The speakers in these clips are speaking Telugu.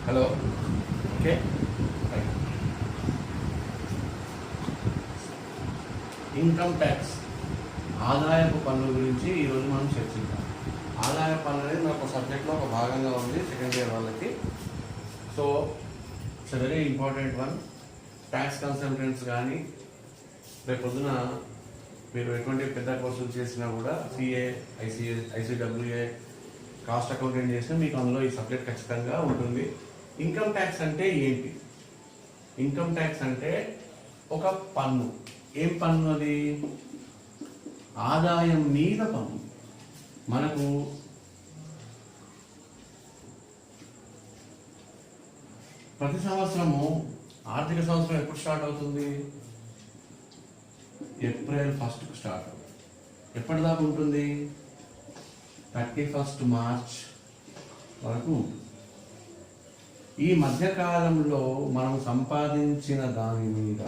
హలో. ఓకే, ఇన్కమ్ ట్యాక్స్ ఆదాయపు పన్ను గురించి ఈరోజు మనం చర్చిద్దాం. ఆదాయ పన్ను అనేది మనకు సబ్జెక్ట్లో ఒక భాగంగా ఉంది సెకండ్ ఇయర్ వాళ్ళకి. So it's very important one. Tax consultants కానీ రేపు పొద్దున మీరు ఎటువంటి పెద్ద కోర్సులు చేసినా కూడా సిఏ, ఐసీడబ్ల్యూఏ, కాస్ట్ అకౌంటెంట్ చేసినా మీకు అందులో ఈ సబ్జెక్ట్ ఖచ్చితంగా ఉంటుంది. ఇన్కమ్ ట్యాక్స్ అంటే ఏంటి? ఇన్కమ్ ట్యాక్స్ అంటే ఒక పన్ను. ఏం పన్ను అది? ఆదాయం మీద పన్ను. మనకు ప్రతి సంవత్సరము ఆర్థిక సంవత్సరం ఎప్పుడు స్టార్ట్ అవుతుంది? ఏప్రిల్ 1st స్టార్ట్ అవుతుంది. ఎప్పటిదాకా ఉంటుంది? 31st మార్చ్ వరకు ఉంటుంది. ఈ మధ్యకాలంలో మనం సంపాదించిన దాని మీద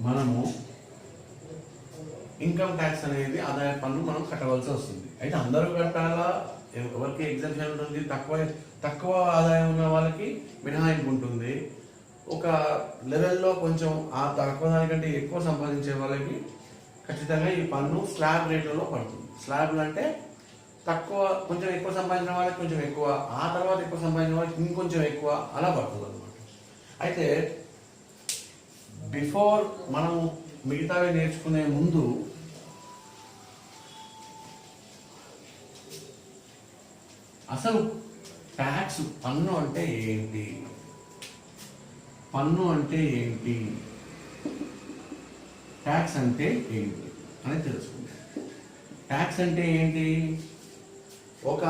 మనము ఇన్కమ్ ట్యాక్స్ అనేది ఆదాయ పన్ను మనం కట్టవలసి వస్తుంది. అయితే అందరూ కట్టాలా? ఎవరికి ఎగ్జామ్షన్ ఉంటుంది? తక్కువ ఆదాయం ఉన్న వాళ్ళకి మినహాయింపు ఉంటుంది. ఒక లెవెల్లో కొంచెం ఆ తక్కువ దానికంటే ఎక్కువ సంపాదించే వాళ్ళకి ఖచ్చితంగా ఈ పన్ను స్లాబ్ రేట్లలో పడుతుంది. స్లాబ్లు అంటే తక్కువ, కొంచెం ఎక్కువ సంపాదించిన వాళ్ళకి కొంచెం ఎక్కువ, ఆ తర్వాత ఎక్కువ సంపాదించిన వాళ్ళకి ఇంకొంచెం ఎక్కువ, అలా పడుతుంది అనమాట. అయితే బిఫోర్ మనం మిగతావి నేర్చుకునే ముందు అసలు ట్యాక్స్, పన్ను అంటే ఏంటి, పన్ను అంటే ఏంటి, ట్యాక్స్ అంటే ఏంటి అని తెలుసుకుంటాం. ట్యాక్స్ అంటే ఏంటి? ఒక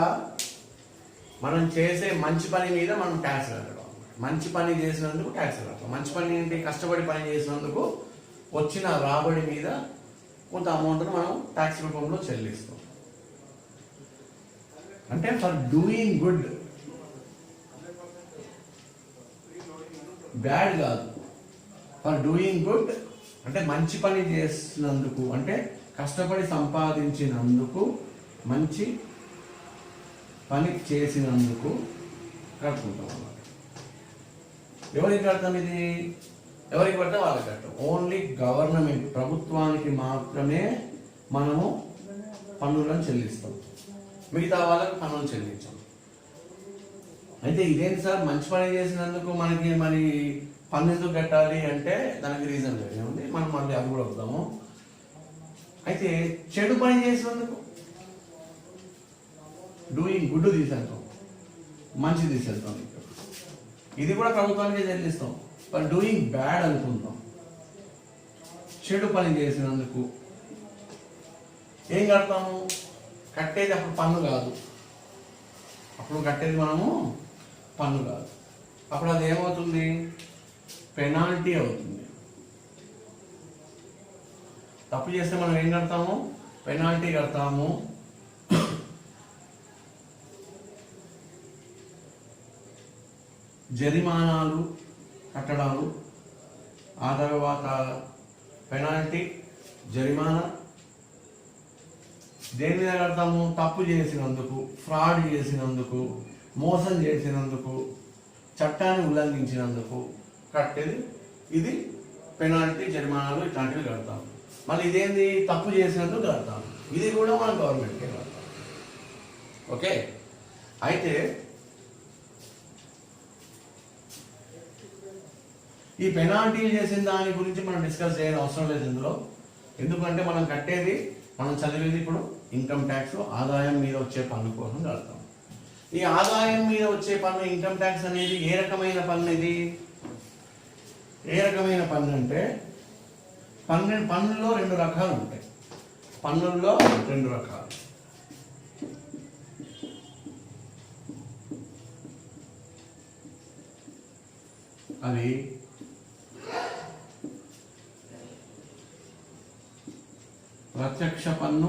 మనం చేసే మంచి పని మీద మనం ట్యాక్స్ కట్టడం. మంచి పని చేసినందుకు ట్యాక్స్ కట్టడం. మంచి పని ఏంటి? కష్టపడి పని చేసినందుకు వచ్చిన రాబడి మీద కొంత అమౌంట్ను మనం ట్యాక్స్ రూపంలో చెల్లిస్తాం. అంటే ఫర్ డూయింగ్ గుడ్, బ్యాడ్ కాదు, ఫర్ డూయింగ్ గుడ్ అంటే మంచి పని చేసినందుకు, అంటే కష్టపడి సంపాదించినందుకు, మంచి పని చేసినందుకు కట్టుకుంటాం అన్నమాట. ఎవరికి కడతాం? ఇది ఎవరికి పడితే వాళ్ళకి కట్టం. ఓన్లీ గవర్నమెంట్, ప్రభుత్వానికి మాత్రమే మనము పన్నులను చెల్లిస్తాం. మిగతా వాళ్ళకి పన్నులు చెల్లించాం. అయితే ఇదేంటి సార్, మంచి పని చేసినందుకు మనకి మరి పన్ను ఎందుకు కట్టాలి అంటే దానికి రీజన్ వేరే ఉంది. మనం మళ్ళీ అది కూడా వద్దాము. అయితే చెడు పని చేసినందుకు డూయింగ్ గుడ్ తీసేద్దాం, మంచి తీసేద్దాం. ఇది కూడా ప్రభుత్వానికి చెల్లిస్తాం. ఫర్ డూయింగ్ బ్యాడ్ అనుకుందాం, చెడు పని చేసినందుకు ఏం కడతాము? కట్టేది అప్పుడు పన్ను కాదు. అప్పుడు కట్టేది మనము పన్ను కాదు. అప్పుడు అది ఏమవుతుంది? పెనాల్టీ అవుతుంది. తప్పు చేస్తే మనం ఏం కడతాము? పెనాల్టీ కడతాము. జరిమానాలు కట్టడాలు, ఆ తర్వాత పెనాల్టీ, జరిమానా. దేని మీద కడతాము? తప్పు చేసినందుకు, ఫ్రాడ్ చేసినందుకు, మోసం చేసినందుకు, చట్టాన్ని ఉల్లంఘించినందుకు కట్టేది ఇది పెనాల్టీ, జరిమానాలు ఇట్లాంటివి కడతాము. మళ్ళీ ఇదేంది? తప్పు చేసినందుకు కడతాము. ఇది కూడా మన గవర్నమెంట్కే కడతాం. ఓకే. అయితే ఈ పెనాల్టీలు చేసిన దాని గురించి మనం డిస్కస్ చేయని అవసరం లేదు ఇందులో. ఎందుకంటే మనం కట్టేది, మనం చదివేది ఇప్పుడు ఇన్కమ్ ట్యాక్స్, ఆదాయం మీద వచ్చే పన్ను కోసం కడతాం. ఈ ఆదాయం మీద వచ్చే పన్ను, ఇన్కమ్ ట్యాక్స్ అనేది ఏ రకమైన పన్ను? ఇది ఏ రకమైన పన్ను అంటే పన్నుల్లో 2 రకాలు ఉంటాయి. పన్నుల్లో 2 రకాలు. అవి ప్రత్యక్ష పన్ను,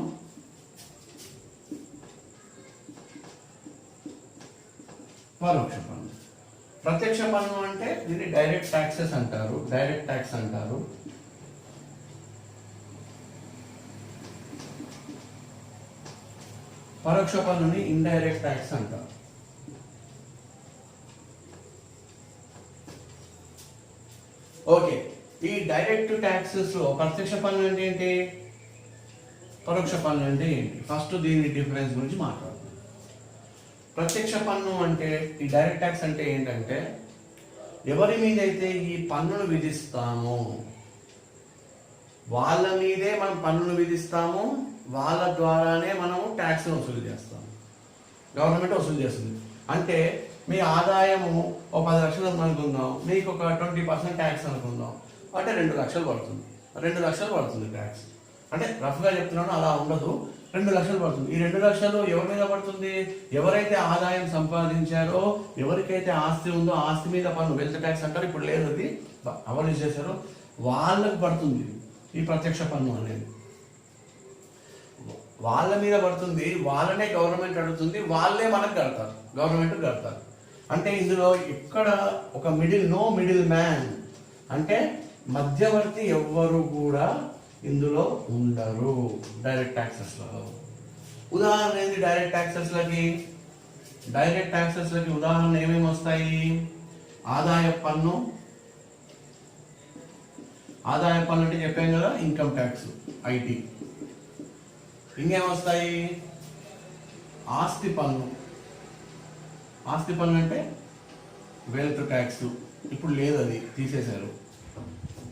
పరోక్ష పన్ను. ప్రత్యక్ష పన్ను అంటే దీన్ని డైరెక్ట్ ట్యాక్సెస్ అంటారు, డైరెక్ట్ ట్యాక్స్ అంటారు. పరోక్ష పన్నుని ఇండైరెక్ట్ ట్యాక్స్ అంటారు. ఓకే, ఈ డైరెక్ట్ ట్యాక్సెస్ లో ప్రత్యక్ష పన్ను అంటే ఏంటి, పరోక్ష పన్ను అంటే ఏంటి? ఫస్ట్ దీని డిఫరెన్స్ గురించి మాట్లాడుతాం. ప్రత్యక్ష పన్ను అంటే, ఈ డైరెక్ట్ ట్యాక్స్ అంటే ఏంటంటే, ఎవరి మీద అయితే ఈ పన్నును విధిస్తామో వాళ్ళ మీదే మనం పన్నును విధిస్తాము, వాళ్ళ ద్వారానే మనం ట్యాక్స్ వసూలు చేస్తాము, గవర్నమెంట్ వసూలు చేస్తుంది. అంటే మీ ఆదాయము ఒక 10 లక్షలు అనుకుందాం, మీకు ఒక 20% ట్యాక్స్ అనుకుందాం, అంటే 2 లక్షలు పడుతుంది. 2 లక్షలు పడుతుంది ట్యాక్స్. అంటే రఫ్గా చెప్తున్నాను, అలా ఉండదు. 2 లక్షలు పడుతుంది. ఈ 2 లక్షలు ఎవరి మీద పడుతుంది? ఎవరైతే ఆదాయం సంపాదించారో, ఎవరికైతే ఆస్తి ఉందో ఆస్తి మీద పన్ను, వెల్త్ ట్యాక్స్ అంటారు, ఇప్పుడు లేదు, అది అవాలిష్ చేశారు, వాళ్ళకు పడుతుంది ఈ ప్రత్యక్ష పన్ను అనేది. వాళ్ళ మీద పడుతుంది, వాళ్ళనే గవర్నమెంట్ అడుగుతుంది, వాళ్ళే మనకు కడతారు, గవర్నమెంట్ కడతారు. అంటే ఇందులో ఇక్కడ ఒక నో మిడిల్ మ్యాన్, అంటే మధ్యవర్తి ఎవ్వరు కూడా ఇందులో ఉండరు డైరెక్ట్ ట్యాక్సెస్లలో. ఉదాహరణ ఏంటి డైరెక్ట్ ట్యాక్సెస్లకి? డైరెక్ట్ ట్యాక్సెస్లకి ఉదాహరణ ఏమేమి వస్తాయి? ఆదాయ పన్ను. ఆదాయ పన్ను అంటే చెప్పాం కదా, ఇన్కమ్ ట్యాక్స్, ఐటీ. ఇంకేమొస్తాయి? ఆస్తి పన్ను. ఆస్తి పన్ను అంటే వెల్త్ ట్యాక్స్, ఇప్పుడు లేదు, అది తీసేశారు.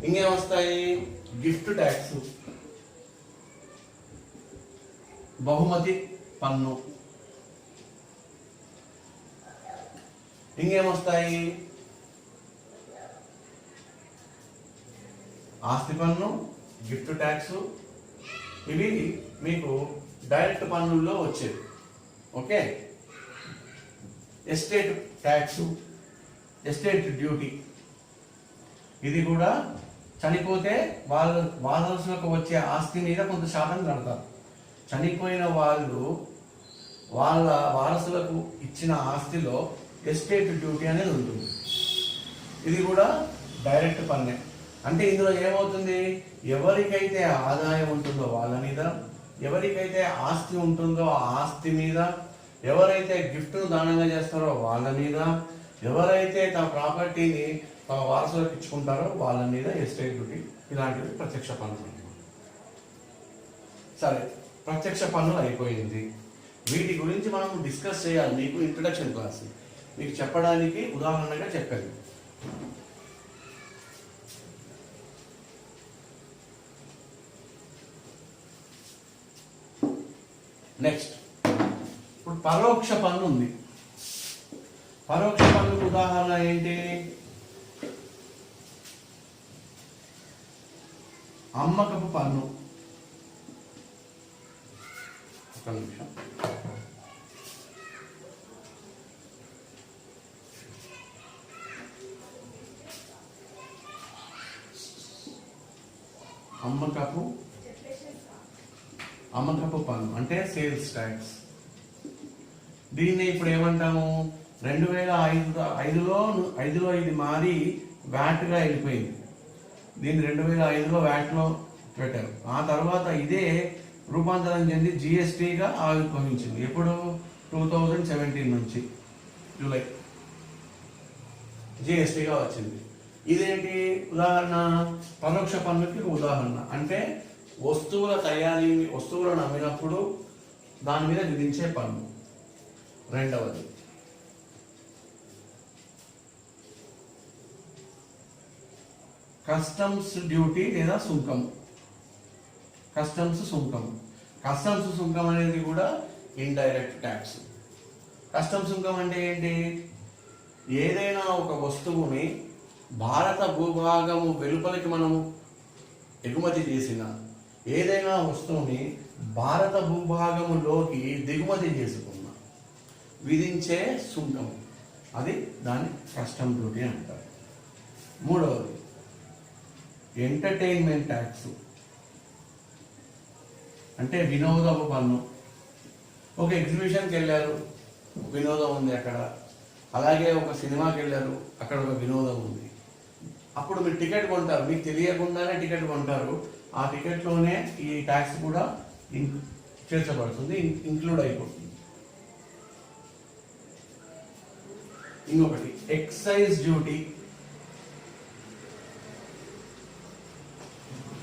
ఇంకేమొస్తాయి? గిఫ్ట్ ట్యాక్స్, బహుమతి పన్ను. ఇంకేమొస్తాయి? ఆస్తి పన్ను, గిఫ్ట్ ట్యాక్స్, ఇవి మీకు డైరెక్ట్ పన్నుల్లో వచ్చేవి. Okay, estate tax, estate duty, ఇది కూడా చనిపోతే వాళ్ళ వారసులకు వచ్చే ఆస్తి మీద కొంత శాతం కడతారు. చనిపోయిన వాళ్ళు వాళ్ళ వారసులకు ఇచ్చిన ఆస్తిలో ఎస్టేట్ డ్యూటీ అనేది ఉంటుంది. ఇది కూడా డైరెక్ట్ పన్నే. అంటే ఇందులో ఏమవుతుంది? ఎవరికైతే ఆదాయం ఉంటుందో వాళ్ళ మీద, ఎవరికైతే ఆస్తి ఉంటుందో ఆ ఆస్తి మీద, ఎవరైతే గిఫ్ట్ను దానంగా చేస్తారో వాళ్ళ మీద, ఎవరైతే తమ ప్రాపర్టీని తమ వారసులకు ఇచ్చుకుంటారో వాళ్ళ మీద ఎస్టేట్ డ్యూటీ, ఇలాంటివి ప్రత్యక్ష పన్నులు. సరే, ప్రత్యక్ష పన్నులు అయిపోయింది. వీటి గురించి మనం డిస్కస్ చేయాలి. మీకు ఇంట్రడక్షన్ క్లాస్ మీకు చెప్పడానికి ఉదాహరణగా చెప్పాను. నెక్స్ట్, ఇప్పుడు పరోక్ష పన్ను ఉంది. పరోక్ష పన్నుకు ఉదాహరణ ఏంటి? అమ్మకపు పన్ను. ఒక నిమిషం. అమ్మకపు పన్ను అంటే సేల్స్ ట్యాక్స్. దీన్ని ఇప్పుడు ఏమంటాము? 2005లో ఇది మారి వ్యాట్గా వెళ్ళిపోయింది. దీన్ని 2005లో వ్యాట్లో పెట్టారు. ఆ తర్వాత ఇదే రూపాంతరం చెంది జిఎస్టీగా ఆవిర్భవించింది. ఎప్పుడు? 2017 నుంచి జూలై జిఎస్టీగా వచ్చింది. ఇదేంటి ఉదాహరణ? పరోక్ష పన్నుకి ఉదాహరణ. అంటే వస్తువులను అమ్మినప్పుడు దాని మీద విధించే పన్ను. రెండవది కస్టమ్స్ డ్యూటీ లేదా సుంకం. కస్టమ్స్ సుంకం అనేది కూడా ఇండైరెక్ట్ ట్యాక్స్. కస్టమ్స్ సుంకం అంటే ఏంటి? ఏదైనా ఒక వస్తువుని భారత భూభాగము వెలుపలికి మనము ఎగుమతి చేసిన, ఏదైనా వస్తువుని భారత భూభాగములోకి దిగుమతి చేసుకున్న విధించే సుంకం, అది దాన్ని కస్టమ్ డ్యూటీ అంటారు. మూడవది ఎంటర్టైన్మెంట్ ట్యాక్స్ అంటే వినోదపు పన్ను. ఒక ఎగ్జిబిషన్కి వెళ్ళారు, వినోదం ఉంది అక్కడ. అలాగే ఒక సినిమాకి వెళ్ళారు, అక్కడ ఒక వినోదం ఉంది. అప్పుడు మీరు టికెట్ కొంటారు, మీకు తెలియకుండానే టికెట్ కొంటారు. ఆ టికెట్లోనే ఈ ట్యాక్స్ కూడా చేర్చబడుతుంది, ఇంక్లూడ్ అయిపోతుంది. ఇంకొకటి ఎక్సైజ్ డ్యూటీ.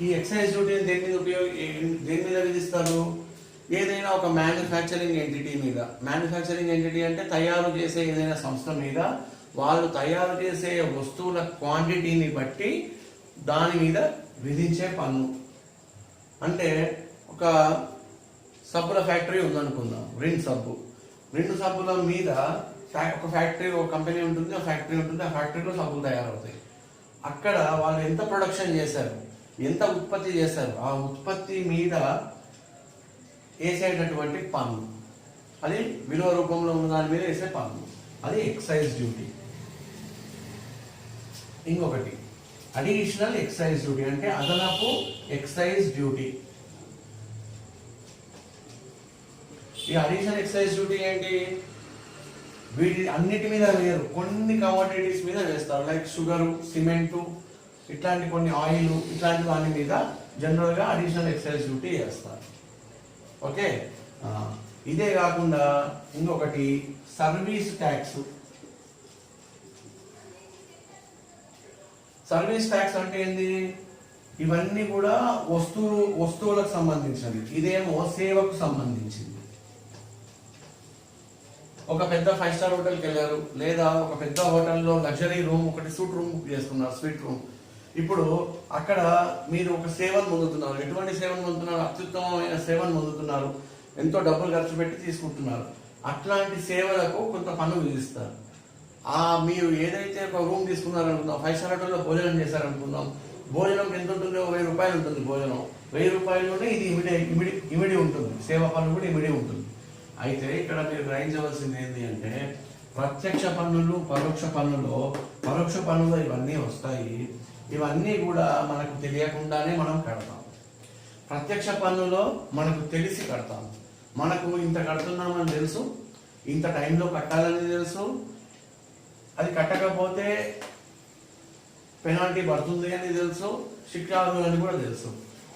ఈ ఎక్సైజ్ డ్యూటీని దేని మీద విధిస్తారు? ఏదైనా ఒక మ్యానుఫ్యాక్చరింగ్ ఎంటిటీ మీద. మ్యానుఫ్యాక్చరింగ్ ఎంటిటీ అంటే తయారు చేసే ఏదైనా సంస్థ మీద వాళ్ళు తయారు చేసే వస్తువుల క్వాంటిటీని బట్టి దాని మీద విధించే పన్ను. అంటే ఒక సబ్బుల ఫ్యాక్టరీ ఉందనుకుందాం, రెండు సబ్బుల మీద ఒక ఫ్యాక్టరీ, ఒక కంపెనీ ఉంటుంది, ఆ ఫ్యాక్టరీ ఉంటుంది, ఆ ఫ్యాక్టరీలో సబ్బులు తయారవుతాయి. అక్కడ వాళ్ళు ఎంత ప్రొడక్షన్ చేశారు, ఎంత ఉత్పత్తి చేశారు, ఆ ఉత్పత్తి మీద వేసేటటువంటి పన్ను, అది విలువ రూపంలో ఉన్న దాని మీద వేసే పన్ను, అది ఎక్సైజ్ డ్యూటీ. ఇంకొకటి అడిషనల్ ఎక్సైజ్ డ్యూటీ, అంటే అదనపు ఎక్సైజ్ డ్యూటీ. ఈ అడిషనల్ ఎక్సైజ్ డ్యూటీ ఏంటి? వీటి అన్నిటి మీద వేయరు, కొన్ని కమోడిటీస్ మీద వేస్తారు. లైక్ షుగరు, సిమెంటు, ఇట్లాంటి కొన్ని ఆయిల్, ఇట్లాంటి దాని మీద జనరల్గా అడిషనల్ ఎక్సైజ్ డ్యూటీ వేస్తారు. ఓకే, ఇదే కాకుండా ఇంకొకటి సర్వీస్ ట్యాక్స్. సర్వీస్ ట్యాక్స్ అంటే ఏంది? ఇవన్నీ కూడా వస్తువులకు సంబంధించినవి, ఇదేమో సేవకు సంబంధించింది. ఒక పెద్ద 5 స్టార్ హోటల్కి వెళ్ళారు, లేదా ఒక పెద్ద హోటల్లో లగ్జరీ రూమ్, ఒకటి సూట్ రూమ్ బుక్ చేసుకున్నారు, స్వీట్ రూమ్. ఇప్పుడు అక్కడ మీరు ఒక సేవను పొందుతున్నారు. ఎటువంటి సేవను పొందుతున్నారు? అత్యుత్తమమైన సేవను పొందుతున్నారు, ఎంతో డబ్బులు ఖర్చు పెట్టి తీసుకుంటున్నారు. అట్లాంటి సేవలకు కొంత పన్ను విధిస్తారు. మీరు ఏదైతే ఒక రూమ్ తీసుకున్నారనుకుందాం, 5 స్టార్ హోటల్లో భోజనం చేశారనుకుందాం, భోజనం ఎంత ఉంటుంది? 1000 రూపాయలు ఉంటుంది భోజనం. 1000 రూపాయల్లోనే ఇది ఇమిడి ఉంటుంది, సేవ పన్ను కూడా ఇమిడి ఉంటుంది. అయితే ఇక్కడ మీరు గ్రహించవలసింది ఏంటి అంటే, ప్రత్యక్ష పన్నులు, పరోక్ష పన్నులో ఇవన్నీ వస్తాయి. ఇవన్నీ కూడా మనకు తెలియకుండానే మనం కడతాం. ప్రత్యక్ష పన్నులో మనకు తెలిసి కడతాం. మనకు ఇంత కడుతున్నామని తెలుసు, ఇంత టైంలో కట్టాలని తెలుసు, అది కట్టకపోతే పెనాల్టీ పడుతుంది అని తెలుసు, శిక్షార్హులు అని కూడా తెలుసు.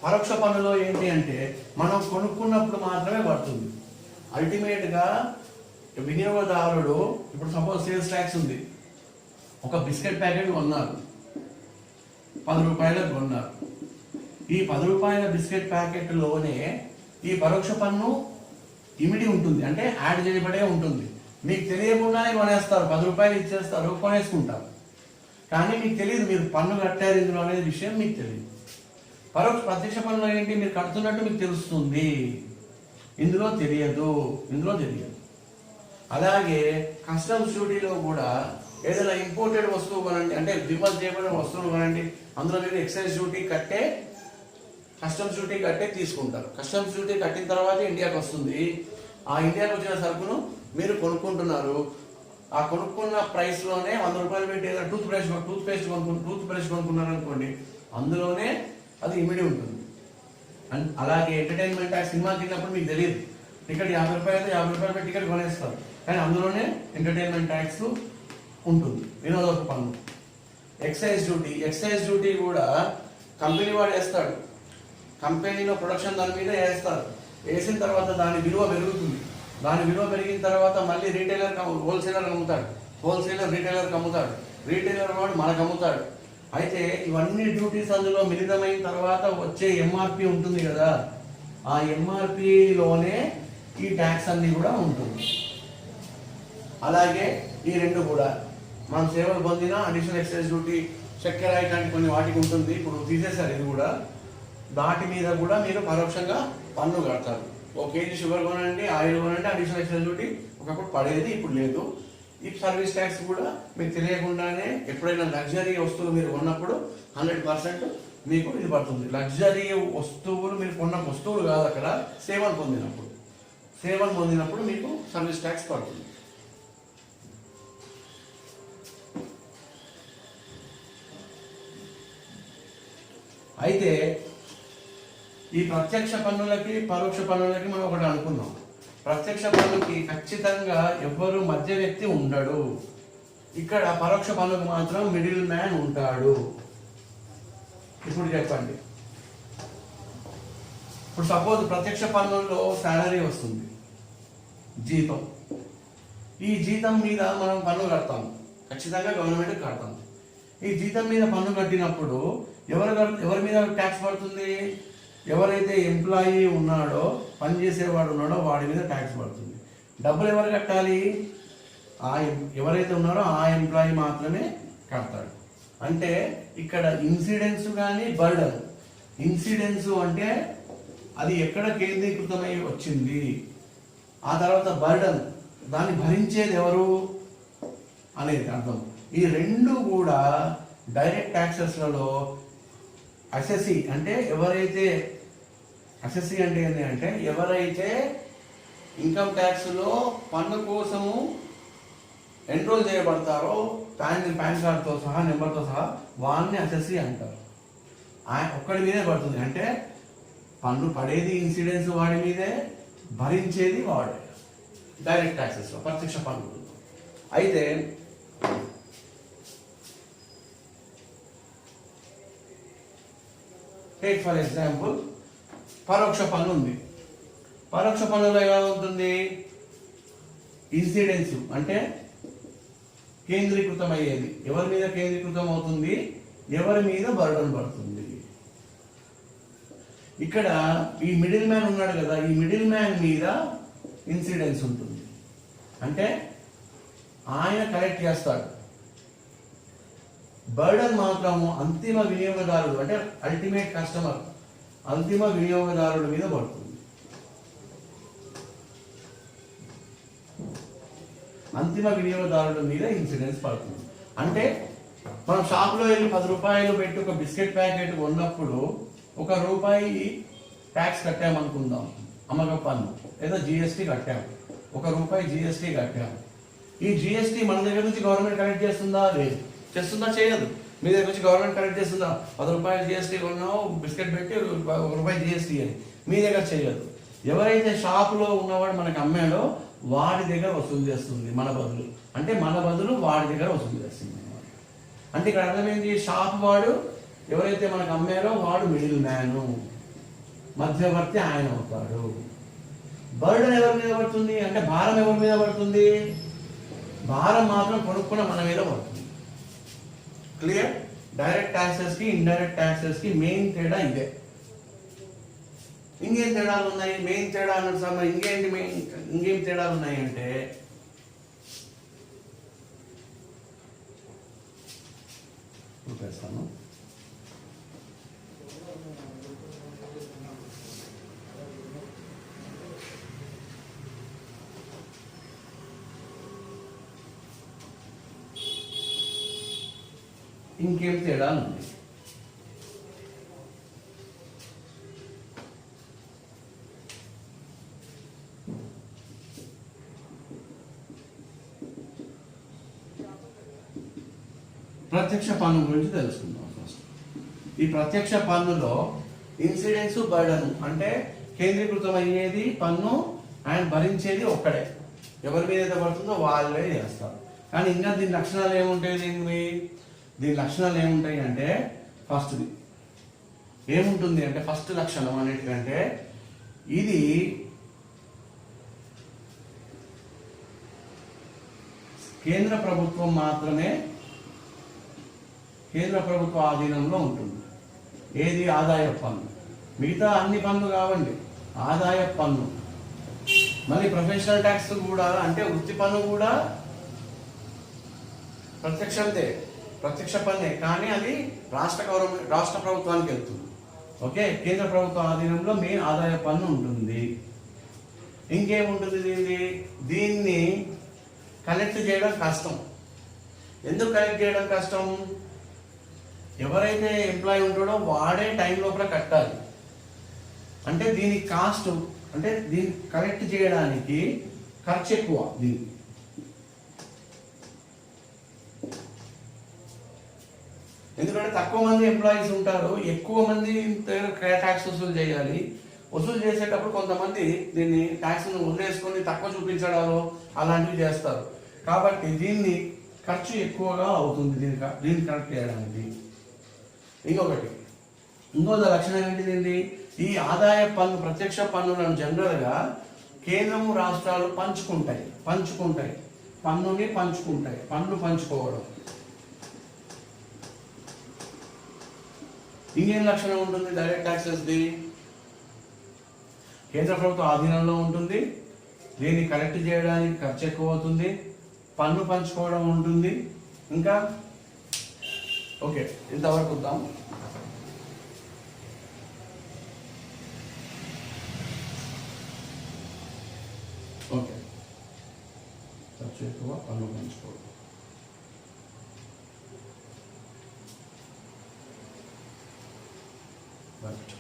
పరోక్ష పన్నులో ఏంటి అంటే, మనం కొనుక్కున్నప్పుడు మాత్రమే పడుతుంది. అల్టిమేట్గా వినియోగదారుడు, ఇప్పుడు సపోజ్ సేల్స్ ట్యాక్స్ ఉంది, ఒక బిస్కెట్ ప్యాకెట్ కొన్నారు, 10 రూపాయలకు కొన్నారు. ఈ 10 రూపాయల బిస్కెట్ ప్యాకెట్లోనే ఈ పరోక్ష పన్ను ఇమిడి ఉంటుంది, అంటే యాడ్ చేయబడే ఉంటుంది. మీకు తెలియకుండానే కొనేస్తారు, 10 రూపాయలు ఇచ్చేస్తారు, కొనేసుకుంటారు. కానీ మీకు తెలియదు మీరు పన్ను కట్టారు ఇందులో అనే విషయం మీకు తెలియదు. ప్రత్యక్ష పన్నులో ఏంటి? మీరు కడుతున్నట్టు మీకు తెలుస్తుంది, ఇందులో తెలియదు. అలాగే కస్టమ్స్ డ్యూటీలో కూడా ఏదైనా ఇంపోర్టెడ్ వస్తువు కొనండి, అంటే దిగుమతి చేయబడిన వస్తువులు కొనండి, అందులో మీరు ఎక్సైజ్ డ్యూటీ కట్టే, కస్టమ్స్ డ్యూటీ కట్టే తీసుకుంటారు. కస్టమ్స్ డ్యూటీ కట్టిన తర్వాత ఇండియాకి వస్తుంది. ఆ ఇండియాకి వచ్చిన సరుకును మీరు కొనుక్కుంటున్నారు. ఆ కొనుక్కున్న ప్రైస్లోనే 100 రూపాయలు పెట్టి ఏదైనా టూత్ బ్రష్ కొనుక్కున్నారు అనుకోండి, అందులోనే అది ఇమిడి ఉంటుంది. అండ్ అలాగే ఎంటర్టైన్మెంట్ ట్యాక్స్, సినిమాకి వెళ్ళినప్పుడు మీకు తెలియదు, టికెట్ 50 రూపాయలు అయితే 50 రూపాయలు పెట్టి టికెట్ కొనేస్తారు, కానీ అందులోనే ఎంటర్టైన్మెంట్ ట్యాక్స్ ఉంటుంది, వినోదపు పన్ను. ఎక్సైజ్ డ్యూటీ కూడా కంపెనీ వాడు వేస్తాడు, కంపెనీలో ప్రొడక్షన్ దాని మీద వేస్తారు. వేసిన తర్వాత దాని విలువ పెరుగుతుంది. దాని విలువ పెరిగిన తర్వాత మళ్ళీ హోల్సేలర్ అమ్ముతాడు, హోల్సేలర్ రిటైలర్కి అమ్ముతాడు, రిటైలర్ వాడు మనకు అమ్ముతాడు. అయితే ఇవన్నీ డ్యూటీస్ అందులో మిళితమైన తర్వాత వచ్చే ఎంఆర్పి ఉంటుంది కదా, ఆ ఎంఆర్పిలోనే ఈ ట్యాక్స్ అన్ని కూడా ఉంటుంది. అలాగే ఈ రెండు కూడా మనం సేవలు పొందిన అడిషనల్ ఎక్సైజ్ డ్యూటీ, చక్కెర ఇట్లాంటి కొన్ని వాటికి ఉంటుంది, ఇప్పుడు తీసేశారు ఇది కూడా. దాటి మీద కూడా మీరు పరోక్షంగా పన్ను కడతారు. 1 కేజీ షుగర్ కొనండి, ఆయిల్ కొనండి, అడిషనల్ ఎక్సైజ్ డ్యూటీ ఒకప్పుడు పడేది, ఇప్పుడు లేదు. ఈ సర్వీస్ ట్యాక్స్ కూడా మీకు తెలియకుండానే ఎప్పుడైనా లగ్జరీ వస్తువులు మీరు కొన్నప్పుడు 100% మీకు ఇది పడుతుంది. లగ్జరీ వస్తువులు మీరు కొన్న వస్తువులు కాదు, అక్కడ సేవలు పొందినప్పుడు మీకు సర్వీస్ ట్యాక్స్ పడుతుంది. అయితే ఈ ప్రత్యక్ష పన్నులకి, పరోక్ష పన్నులకి మనం ఒకటి అనుకుందాం. ప్రత్యక్ష పన్నుకి ఖచ్చితంగా ఎవ్వరు మధ్య వ్యక్తి ఉండడు. ఇక్కడ పరోక్ష పన్నుకు మాత్రం మిడిల్ మ్యాన్ ఉంటాడు. ఇప్పుడు చెప్పండి, ఇప్పుడు సపోజ్ ప్రత్యక్ష పన్నుల్లో శాలరీ వస్తుంది, జీతం. ఈ జీతం మీద మనం పన్ను కడతాము. ఖచ్చితంగా గవర్నమెంట్ కడతాం. ఈ జీతం మీద పన్ను కట్టినప్పుడు ఎవరి మీద ట్యాక్స్ పడుతుంది? ఎవరైతే ఎంప్లాయీ ఉన్నాడో, పనిచేసేవాడు ఉన్నాడో వాడి మీద ట్యాక్స్ పడుతుంది. డబ్బులు ఎవరు కట్టాలి? ఎవరైతే ఉన్నారో ఆ ఎంప్లాయీ మాత్రమే కడతాడు. అంటే ఇక్కడ ఇన్సిడెన్స్ కానీ బర్డన్. ఇన్సిడెన్స్ అంటే అది ఎక్కడ కేంద్రీకృతమై వచ్చింది, ఆ తర్వాత బర్డన్ దాన్ని భరించేది ఎవరు అనేది అర్థం. ఈ రెండు కూడా డైరెక్ట్ ట్యాక్సెస్లలో అసెస్సీ అంటే ఎవరైతే అసెస్సీ అంటే ఏంటి అంటే ఎవరైతే ఇన్కమ్ ట్యాక్స్లో పన్ను కోసము ఎన్రోల్ చేయబడతారో పాన్ కార్డ్తో సహా నెంబర్తో సహా వాళ్ళని అసెస్సీ అంటారు. ఒక్కడి మీదే పడుతుంది. అంటే పన్ను పడేది ఇన్సిడెన్స్ వాడి మీదే, భరించేది వాడే. డైరెక్ట్ ట్యాక్సెస్లో ప్రత్యక్ష పన్ను. అయితే టేక్ ఫర్ ఎగ్జాంపుల్ పరోక్ష పన్ను ఉంది. పరోక్ష పన్నులో ఎలా ఉంటుంది? ఇన్సిడెన్స్ అంటే కేంద్రీకృతం అయ్యేది. ఎవరి మీద కేంద్రీకృతం అవుతుంది? ఎవరి మీద బర్డన్ పడుతుంది. ఇక్కడ ఈ మిడిల్ మ్యాన్ ఉన్నాడు కదా, ఈ మిడిల్ మ్యాన్ మీద ఇన్సిడెన్స్ ఉంటుంది. అంటే ఆయన కలెక్ట్ చేస్తాడు. బర్డన్ మాత్రము అంతిమ వినియోగదారుడు అంటే అల్టిమేట్ కస్టమర్, అంతిమ వినియోగదారుడి మీద పడుతుంది. అంతిమ వినియోగదారుడి మీద ఇన్సిడెన్స్ పడుతుంది. అంటే మనం షాప్లో వెళ్ళి 10 రూపాయలు పెట్టి ఒక బిస్కెట్ ప్యాకెట్ కొన్నప్పుడు ₹1 ట్యాక్స్ కట్టామనుకుందాం, అమ్మక పన్ను లేదా జిఎస్టీ కట్టాము, ₹1 జిఎస్టీ కట్టాము. ఈ జిఎస్టీ మన దగ్గర నుంచి గవర్నమెంట్ కలెక్ట్ చేస్తుందా? లేదు. చేస్తుందా? చేయదు. మీ దగ్గర నుంచి గవర్నమెంట్ కలెక్ట్ చేస్తుందా? ₹10 జిఎస్టీ కొన్నావు, బిస్కెట్ పెట్టి ₹1 జిఎస్టీ అని మీ దగ్గర చేయదు. ఎవరైతే షాపులో ఉన్నవాడు మనకు అమ్మాడో వాడి దగ్గర వసూలు చేస్తుంది మన బదులు. అంటే మన బదులు వాడి దగ్గర వసూలు చేస్తుంది. అంటే ఇక్కడ అర్థమైంది, షాప్ వాడు ఎవరైతే మనకు అమ్మారో వాడు మిడిల్ మ్యాను, మధ్యవర్తి ఆయన అవుతాడు. బర్డన్ ఎవరి మీద పడుతుంది అంటే భారం ఎవరి మీద పడుతుంది? భారం మాత్రం కొనుక్కున్న మన మీద పడుతుంది. క్లియర్? డైరెక్ట్ ట్యాక్సెస్ కి ఇండైరెక్ట్ ట్యాక్సెస్ కి మెయిన్ తేడా ఇదే. ఇంకేం తేడాలు ఉన్నాయి? మెయిన్ తేడా అన్న ఇంకేం తేడాలు ఉన్నాయి అంటే చూపిస్తాను. ఇంకేం తేడాలు ఉన్నాయి? ప్రత్యక్ష పన్ను గురించి తెలుసుకుందాం. ఫస్ట్ ఈ ప్రత్యక్ష పన్నులో ఇన్సిడెన్స్ బర్డన్ అంటే కేంద్రీకృతం అయ్యేది పన్ను అండ్ భరించేది ఒక్కడే. ఎవరి మీద అయితే పడుతుందో వాళ్ళే చేస్తారు. కానీ ఇంకా దీని లక్షణాలు ఏముంటాయి? దీని లక్షణాలు ఏముంటాయి అంటే ఫస్ట్ది ఏముంటుంది అంటే ఫస్ట్ లక్షణం అన్నిటికంటే ఇది కేంద్ర ప్రభుత్వం మాత్రమే, కేంద్ర ప్రభుత్వ ఆధీనంలో ఉంటుంది. ఏది? ఆదాయ పన్ను. మిగతా అన్ని పన్ను కావండి, ఆదాయ పన్ను. మళ్ళీ ప్రొఫెషనల్ ట్యాక్స్ కూడా అంటే వృత్తి పన్ను కూడా ప్రత్యక్ష పన్నే, కానీ అది రాష్ట్ర ప్రభుత్వానికి వెళ్తుంది. ఓకే, కేంద్ర ప్రభుత్వ ఆధీనంలో మెయిన్ ఆదాయ పన్ను ఉంటుంది. ఇంకేముంటుంది? దీన్ని కలెక్ట్ చేయడం కష్టం. ఎందుకు కలెక్ట్ చేయడం కష్టం? ఎవరైతే ఎంప్లాయీ ఉంటాడో వాడే టైం లోపల కట్టాలి. అంటే దీని కాస్ట్ అంటే దీన్ని కలెక్ట్ చేయడానికి ఖర్చు ఎక్కువ. దీనికి ఎందుకంటే తక్కువ మంది ఎంప్లాయీస్ ఉంటారు, ఎక్కువ మంది ట్యాక్స్ వసూలు చేయాలి. వసూలు చేసేటప్పుడు కొంతమంది దీన్ని ట్యాక్స్ను వదిలేసుకొని తక్కువ చూపించడాలు అలాంటివి చేస్తారు. కాబట్టి దీన్ని ఖర్చు ఎక్కువగా అవుతుంది దీన్ని కలెక్ట్ చేయడానికి. ఇంకో లక్షణం ఏంటిది? ఈ ఆదాయ పన్ను ప్రత్యక్ష పన్నులను జనరల్గా కేంద్రము రాష్ట్రాలు పంచుకుంటాయి. పన్నుని పంచుకుంటాయి. పన్ను పంచుకోవడం. ఇంకేం లక్షణం ఉంటుంది డైరెక్ట్ ట్యాక్సెస్ది? కేంద్ర ప్రభుత్వ ఆధీనంలో ఉంటుంది, దీన్ని కలెక్ట్ చేయడానికి ఖర్చు ఎక్కువ అవుతుంది, పన్ను పంచుకోవడం ఉంటుంది. ఇంకా ఓకే, ఇంతవరకు వద్దాం. ఓకే, ఖర్చు ఎక్కువ, పన్ను పంచుకోవడం. రైట్.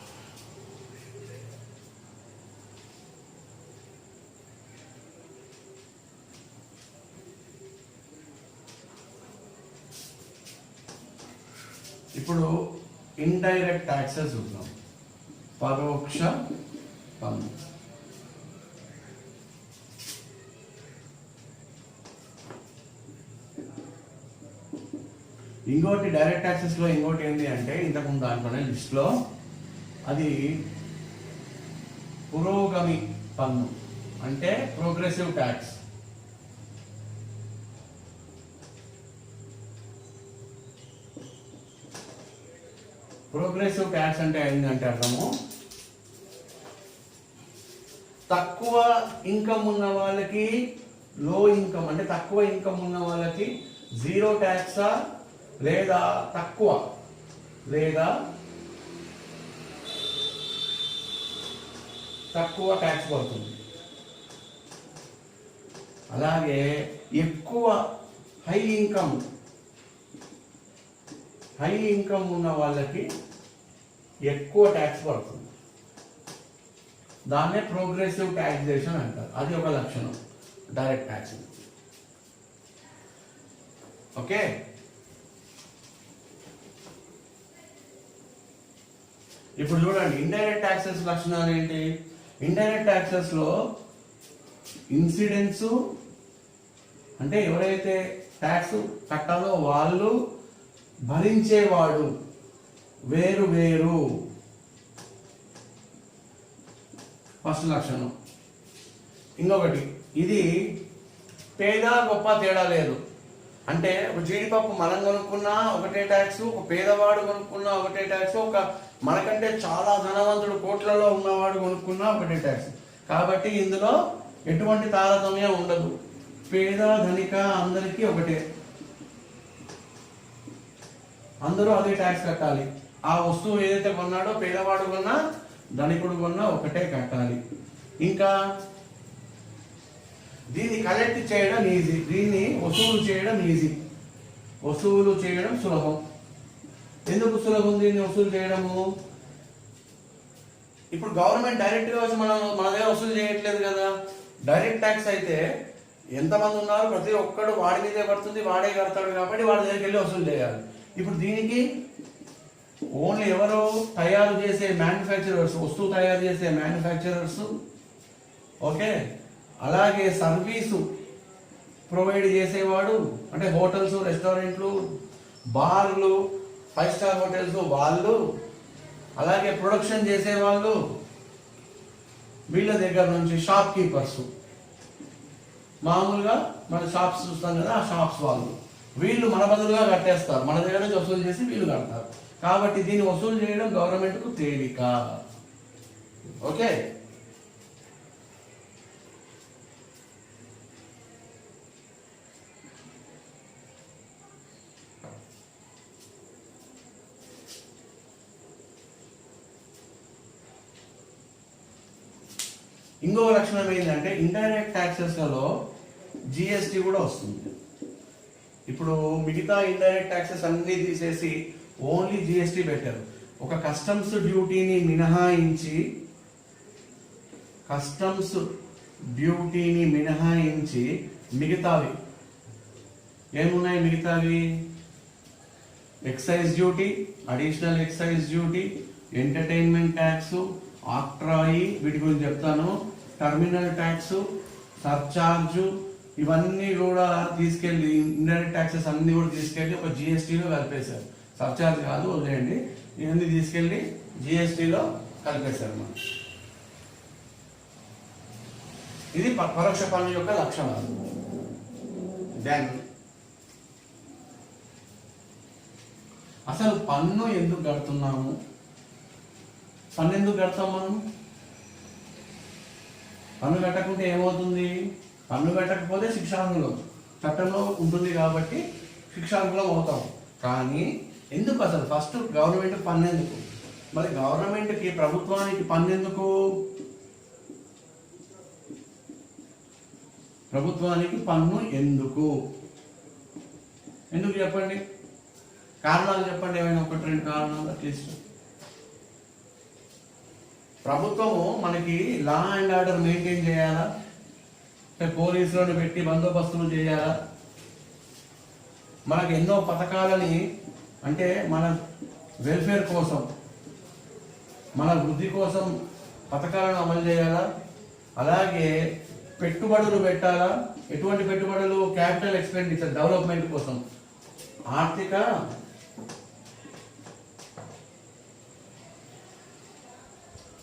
ఇప్పుడు ఇండైరెక్ట్ ట్యాక్సెస్ చూద్దాం. పరోక్ష పన్ను. ఇంకోటి డైరెక్ట్ ట్యాక్సెస్ లో ఇంకోటి ఏంటి అంటే, ఇంతకుముందు దాంట్లోనే లిస్ట్ లో అది పురోగమి పన్ను, అంటే ప్రోగ్రెసివ్ ట్యాక్స్. ప్రోగ్రెసివ్ ట్యాక్స్ అంటే ఏంటంటే అర్థము, తక్కువ ఇన్కమ్ ఉన్న వాళ్ళకి, లో ఇన్కమ్ అంటే తక్కువ ఇన్కమ్ ఉన్న వాళ్ళకి జీరో ట్యాక్సా లేదా తక్కువ ట్యాక్స్ పడుతుంది. అలాగే ఎక్కువ హై ఇన్కమ్ ఉన్న వాళ్ళకి ఎక్కువ ట్యాక్స్ పడుతుంది. దాన్నే ప్రోగ్రెసివ్ ట్యాక్సేషన్ అంటారు. అది ఒక లక్షణం డైరెక్ట్ ట్యాక్స్. ఓకే, ఇప్పుడు చూడండి ఇండైరెక్ట్ ట్యాక్సెస్ లక్షణాలు ఏంటి. ఇండైరెక్ట్ ట్యాక్సెస్ లో ఇన్సిడెన్స్ అంటే ఎవరైతే ట్యాక్స్ కట్టాలో వాళ్ళు భరించేవాడు వేరు వేరు. ఫస్ట్ లక్షణం. ఇంకొకటి, ఇది పేద గొప్ప తేడా లేదు. అంటే ఒక జీడిపప్పు మనం కొనుక్కున్నా ఒకటే ట్యాక్స్, ఒక పేదవాడు కొనుక్కున్నా ఒకటే ట్యాక్స్, ఒక మనకంటే చాలా ధనవంతుడు కోట్లలో ఉన్నవాడు కొనుక్కున్నా ఒకటే ట్యాక్స్. కాబట్టి ఇందులో ఎటువంటి తారతమ్యం ఉండదు. పేద ధనిక అందరికీ ఒకటే, అందరూ అదే ట్యాక్స్ కట్టాలి. ఆ వస్తువు ఏదైతే కొన్నాడో పేదవాడు కొన్నా ధనికుడు కొన్నా ఒకటే కట్టాలి. ఇంకా దీన్ని కలెక్ట్ చేయడం ఈజీ, దీన్ని వసూలు చేయడం ఈజీ. వసూలు చేయడం సులభం. ఎందుకు సులభం దీన్ని వసూలు చేయడము? ఇప్పుడు గవర్నమెంట్ డైరెక్ట్ గా వచ్చి మన దగ్గర వసూలు చేయట్లేదు కదా. డైరెక్ట్ ట్యాక్స్ అయితే ఎంతమంది ఉన్నారు, ప్రతి ఒక్కడు వాడి మీదే పడుతుంది, వాడే కడతాడు, కాబట్టి వాడి దగ్గరికి వెళ్ళి వసూలు చేయాలి. ఇప్పుడు దీనికి ఓన్లీ ఎవరు తయారు చేసే మ్యానుఫ్యాక్చరర్స్, వస్తువు తయారు చేసే మ్యానుఫ్యాక్చరర్స్, ఓకే, అలాగే సర్వీసు ప్రొవైడ్ చేసేవాడు అంటే హోటల్స్, రెస్టారెంట్లు, బార్లు, 5 స్టార్ హోటల్స్ వాళ్ళు, అలాగే ప్రొడక్షన్ చేసేవాళ్ళు, వీళ్ళ దగ్గర నుంచి షాప్ కీపర్స్, మామూలుగా మన షాప్స్ చూస్తాం కదా, ఆ షాప్స్ వాళ్ళు, వీళ్ళు మన బదులుగా కట్టేస్తారు, మన దగ్గర నుంచి వసూలు చేసి వీళ్ళు కడతారు. కాబట్టి దీన్ని వసూలు చేయడం గవర్నమెంట్కు తేలిక. ఓకే, ఇంకో లక్షణం ఏంటంటే ఇండైరెక్ట్ ట్యాక్సెస్లలో జిఎస్టీ కూడా వస్తుంది. ఇప్పుడు మిగతా ఇండైరెక్ట్ ట్యాక్సెస్ అన్ని తీసేసి ఓన్లీ జిఎస్టీ పెట్టారు. ఒక కస్టమ్స్ డ్యూటీని మినహాయించి మిగతావి ఏమున్నాయి? మిగతావి excise duty, additional excise duty, entertainment tax, octroi, వీటి గురించి చెప్తాను, టర్మినల్ ట్యాక్స్, సర్చార్జు, ఇవన్నీ కూడా తీసుకెళ్లి ఇండైరెక్ట్ ట్యాక్సెస్ అన్ని కూడా తీసుకెళ్లి ఒక జిఎస్టీలో కలిపేశారు. సర్చార్జ్ కాదు, వదిలేయండి, ఇవన్నీ తీసుకెళ్లి జిఎస్టీలో కలిపేశారు మనం. ఇది పరోక్ష పన్ను యొక్క లక్షణాలు. దెన్ అసలు పన్ను ఎందుకు కడుతున్నాము? పన్ను ఎందుకు కడతాం మనం? పన్ను కట్టకుంటే ఏమవుతుంది? పన్ను కట్టకపోతే శిక్షార్హులం, చట్టంలో ఉంటుంది కాబట్టి శిక్షార్హులం అవుతాం. కానీ ఎందుకు అసలు ఫస్ట్ గవర్నమెంట్ పన్ను ఎందుకు? మరి గవర్నమెంట్కి, ప్రభుత్వానికి పన్ను ఎందుకు? ప్రభుత్వానికి పన్ను ఎందుకు ఎందుకు చెప్పండి? కారణాలు చెప్పండి, ఏమైనా ఒకటి రెండు కారణాలు అట్లీస్ట్. ప్రభుత్వము మనకి లా అండ్ ఆర్డర్ మెయింటైన్ చేయాలా? పోలీసులను పెట్టి బందోబస్తులు చేయాలా? మనకు ఎన్నో పథకాలని, అంటే మన వెల్ఫేర్ కోసం, మన వృద్ధి కోసం పథకాలను అమలు చేయాలా? అలాగే పెట్టుబడులు పెట్టాలా? ఎటువంటి పెట్టుబడులు? క్యాపిటల్ ఎక్స్పెండిచర్, డెవలప్మెంట్ కోసం, ఆర్థిక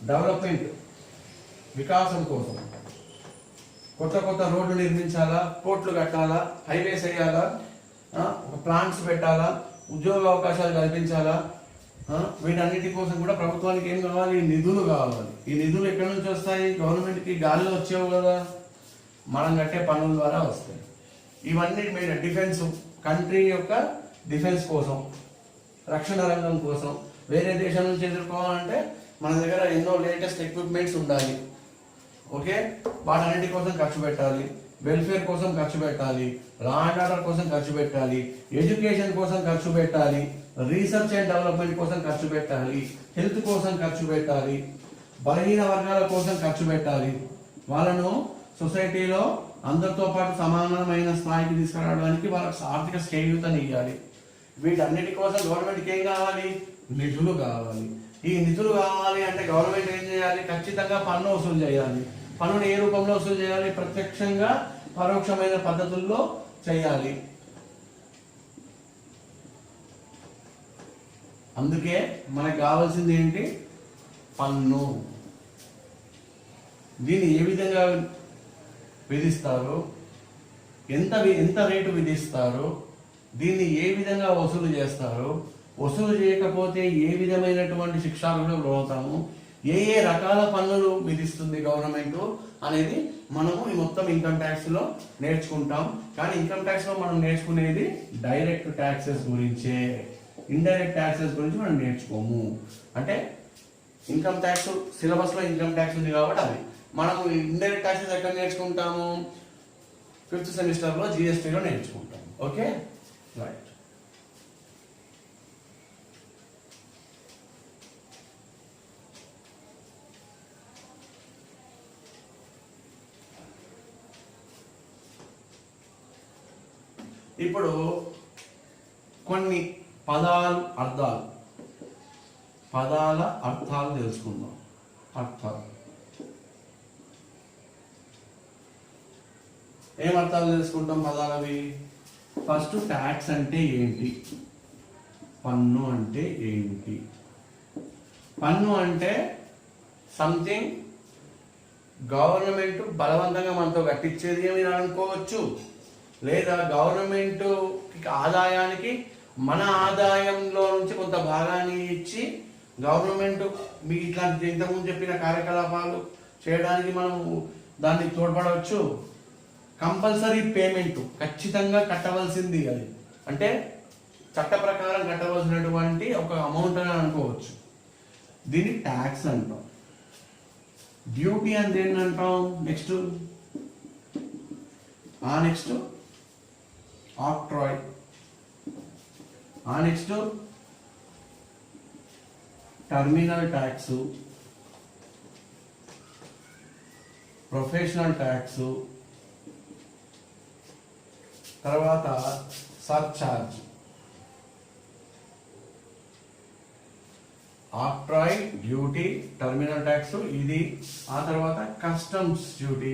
డెవలప్మెంట్, వికాసం కోసం. కొత్త కొత్త రోడ్లు నిర్మించాలా, కోట్లు కట్టాలా, హైవేస్ వేయాలా, ప్లాంట్స్ పెట్టాలా, ఉద్యోగ అవకాశాలు కల్పించాలా. వీటన్నిటి కోసం కూడా ప్రభుత్వానికి ఏం కావాలి? నిధులు కావాలి. ఈ నిధులు ఎక్కడి నుంచి వస్తాయి? గవర్నమెంట్కి గాలిలో వచ్చేవి కదా, మనం కట్టే పన్నుల ద్వారా వస్తాయి. ఇవన్నీ మీద డిఫెన్స్, కంట్రీ యొక్క డిఫెన్స్ కోసం, రక్షణ రంగం కోసం, వేరే దేశం నుంచి ఎదుర్కోవాలంటే మన దగ్గర ఎన్నో లేటెస్ట్ ఎక్విప్మెంట్స్ ఉండాలి. ఓకే, వాటన్నిటి కోసం ఖర్చు పెట్టాలి. వెల్ఫేర్ కోసం ఖర్చు పెట్టాలి, లా అండ్ ఆర్డర్ కోసం ఖర్చు పెట్టాలి, ఎడ్యుకేషన్ కోసం ఖర్చు పెట్టాలి, రీసెర్చ్ అండ్ డెవలప్మెంట్ కోసం ఖర్చు పెట్టాలి, హెల్త్ కోసం ఖర్చు పెట్టాలి, బలహీన వర్గాల కోసం ఖర్చు పెట్టాలి. వాళ్ళను సొసైటీలో అందరితో పాటు సమానమైన స్థాయికి తీసుకురావడానికి వాళ్ళకి ఆర్థిక చేయూతని ఇవ్వాలి. వీటన్నిటి కోసం గవర్నమెంట్కి ఏం కావాలి? నిధులు కావాలి. ఈ నిధులు కావాలి అంటే గవర్నమెంట్ ఏం చేయాలి? ఖచ్చితంగా పన్ను వసూలు చేయాలి. పన్నుని ఏ రూపంలో వసూలు చేయాలి? ప్రత్యక్షంగా, పరోక్షమైన పద్ధతుల్లో చేయాలి. అందుకే మనకు కావాల్సింది ఏంటి? పన్ను. దీన్ని ఏ విధంగా విధిస్తారు? ఎంత రేటు విధిస్తారు? దీన్ని ఏ విధంగా వసూలు చేస్తారు? వసూలు చేయకపోతే ఏ విధమైనటువంటి శిక్షార్హులు అవుతాము? ఏ రకాల పన్నులు విధిస్తుంది గవర్నమెంట్ అనేది మనము ఈ మొత్తం ఇన్కమ్ ట్యాక్స్ లో నేర్చుకుంటాం. కానీ ఇన్కమ్ ట్యాక్స్ లో మనం నేర్చుకునేది డైరెక్ట్ ట్యాక్సెస్ గురించే, ఇండైరెక్ట్ ట్యాక్సెస్ గురించి మనం నేర్చుకోము. అంటే ఇన్కమ్ ట్యాక్స్ సిలబస్ లో ఇన్కమ్ ట్యాక్స్ ఉంది కాబట్టి అది మనము ఇండైరెక్ట్ ట్యాక్సెస్ ఎక్కడ నేర్చుకుంటాము? 5th సెమిస్టర్ లో జిఎస్టీలో నేర్చుకుంటాం. Okay, right. ఇప్పుడు కొన్ని పదాల అర్థాలు తెలుసుకుందాం. ఏం అర్థాలు తెలుసుకుంటాం పదాలవి? ఫస్ట్ ట్యాక్స్ అంటే ఏంటి? పన్ను అంటే ఏంటి? పన్ను అంటే సంథింగ్ గవర్నమెంట్ బలవంతంగా మనతో కట్టించేది ఏమి అనుకోవచ్చు, లేదా గవర్నమెంట్ ఆదాయానికి మన ఆదాయంలో నుంచి కొంత భాగాన్ని ఇచ్చి గవర్నమెంట్ మీ ఇట్లాంటి ఇంతకుముందు చెప్పిన కార్యకలాపాలు చేయడానికి మనం దాన్ని తోడ్పడవచ్చు. కంపల్సరీ పేమెంట్, ఖచ్చితంగా కట్టవలసింది అది, అంటే చట్ట ప్రకారం కట్టవలసినటువంటి ఒక అమౌంట్ అని అనుకోవచ్చు. దీన్ని ట్యాక్స్ అంటాం. డ్యూటీ అని దేన్ని అంటాం? Next octroi, next terminal tax, professional tax, తర్వాత surcharge. Octroi, duty, terminal tax ఇది. ఆ తర్వాత కస్టమ్స్ డ్యూటీ.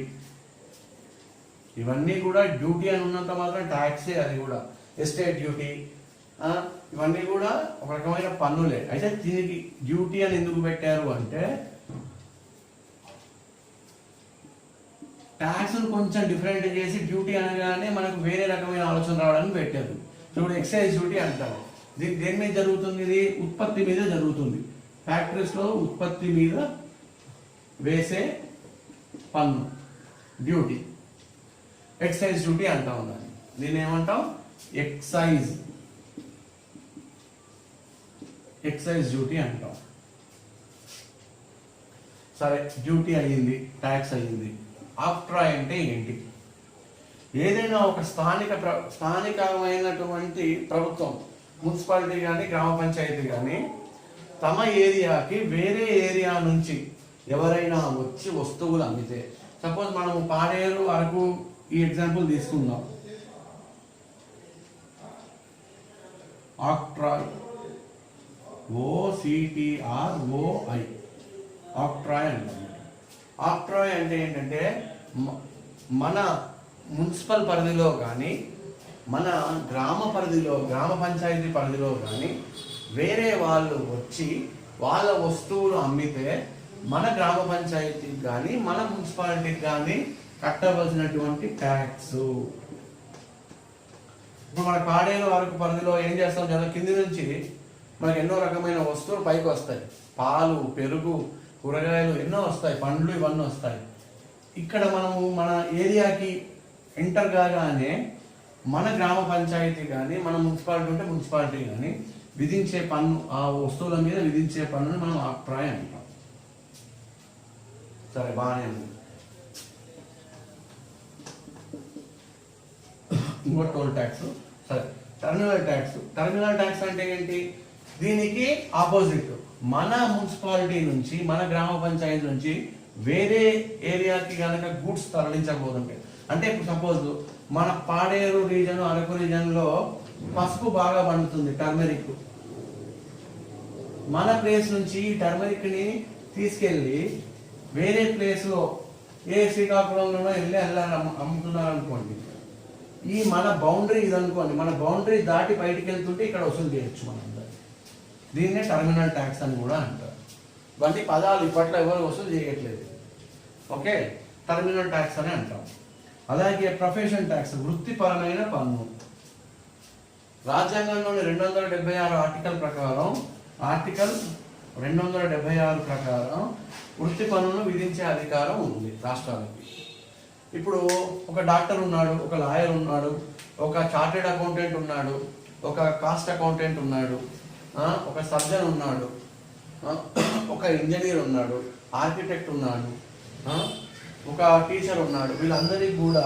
ఇవన్నీ కూడా డ్యూటీ అని ఉన్నంత మాత్రం ట్యాక్సే. అది కూడా ఎస్టేట్ డ్యూటీ, ఇవన్నీ కూడా ఒక రకమైన పన్నులే. అయితే దీనికి డ్యూటీ అని ఎందుకు పెట్టారు అంటే ట్యాక్స్ను కొంచెం డిఫరెంట్ చేసి డ్యూటీ అనగానే మనకు వేరే రకమైన ఆలోచన రావడానికి పెట్టారు. ఇప్పుడు ఎక్సైజ్ డ్యూటీ అంటారు. దేని మీద జరుగుతుంది? ఇది ఉత్పత్తి మీద జరుగుతుంది. ఫ్యాక్టరీస్లో ఉత్పత్తి మీద వేసే పన్ను డ్యూటీ ఎక్సైజ్ డ్యూటీ అంటాం. దీన్ని ఏమంటాం? ఎక్సైజ్ డ్యూటీ అంటాం. సరే, డ్యూటీ అయ్యింది, ట్యాక్స్ అయ్యింది. ఆక్ట్రాయ్ అంటే ఏంటి? ఏదైనా ఒక స్థానికమైనటువంటి ప్రభుత్వం, మున్సిపాలిటీ కానీ గ్రామ పంచాయతీ కానీ తమ ఏరియాకి వేరే ఏరియా నుంచి ఎవరైనా వచ్చి వస్తువులు అమ్మితే, సపోజ్ మనము పాడేరు అరకు ఈ ఎగ్జాంపుల్ తీసుకుందాం. ఆక్ట్రాయ్, OCTROI, ఆక్ట్రాయ్ అంటారు. ఆక్ట్రాయ్ అంటే ఏంటంటే మన మున్సిపల్ పరిధిలో కానీ మన గ్రామ పంచాయతీ పరిధిలో కానీ వేరే వాళ్ళు వచ్చి వాళ్ళ వస్తువులు అమ్మితే మన గ్రామ పంచాయతీకి కానీ మన మున్సిపాలిటీకి కానీ కట్టవలసినటువంటి ట్యాక్స్. ఇప్పుడు మన పాడేరు వరకు పరిధిలో ఏం చేస్తాం? కింది నుంచి మనకు ఎన్నో రకమైన వస్తువులు పైకి వస్తాయి. పాలు, పెరుగు, కూరగాయలు ఎన్నో వస్తాయి, పండ్లు ఇవన్నీ వస్తాయి. ఇక్కడ మనము మన ఏరియాకి ఎంటర్ కాగానే మన గ్రామ పంచాయతీ కానీ మన మున్సిపాలిటీ ఉంటే మున్సిపాలిటీ కానీ విధించే పన్ను, ఆ వస్తువుల మీద విధించే పన్నుని మనం ఆక్ట్రాయ్ అంటాం. సరే, బాగానే ఉంది. ఇంకో టోల్ ట్యాక్స్. సరే, టర్మినల్ ట్యాక్స్ అంటే ఏంటి? దీనికి ఆపోజిట్. మన మున్సిపాలిటీ నుంచి మన గ్రామ పంచాయతీ నుంచి వేరే ఏరియాకి కనుక గూడ్స్ తరలించకపోతుంటే, అంటే ఇప్పుడు సపోజ్ మన పాడేరు రీజన్, అరకు రీజన్లో పసుపు బాగా పండుతుంది, టర్మరిక్. మన ప్లేస్ నుంచి ఈ టర్మరిక్ని తీసుకెళ్ళి వేరే ప్లేస్లో ఏ శ్రీకాకుళంలోనో వెళ్ళి అమ్ముతున్నారు అనుకోండి. ఈ మన బౌండరీ ఇది అనుకోండి, మన బౌండరీ దాటి బయటికి వెళ్తుంటే ఇక్కడ వసూలు చేయొచ్చు మనందరం. దీన్నే టర్మినల్ ట్యాక్స్ అని కూడా అంటారు. ఇవన్నీ పదాలు ఇప్పట్లో ఎవరు వసూలు చేయట్లేదు. ఓకే, టర్మినల్ ట్యాక్స్ అని అంటాం. అలాగే ప్రొఫెషన్ ట్యాక్స్, వృత్తిపరమైన పన్ను. రాజ్యాంగంలోని 276 ఆర్టికల్ ప్రకారం, ఆర్టికల్ 276 ప్రకారం వృత్తి పన్నును విధించే అధికారం ఉంది రాష్ట్రాలకి. ఇప్పుడు ఒక డాక్టర్ ఉన్నాడు, ఒక లాయర్ ఉన్నాడు, ఒక చార్టెడ్ అకౌంటెంట్ ఉన్నాడు, ఒక కాస్ట్ అకౌంటెంట్ ఉన్నాడు, ఒక సర్జన్ ఉన్నాడు, ఒక ఇంజనీర్ ఉన్నాడు, ఆర్కిటెక్ట్ ఉన్నాడు, ఒక టీచర్ ఉన్నాడు. వీళ్ళందరికీ కూడా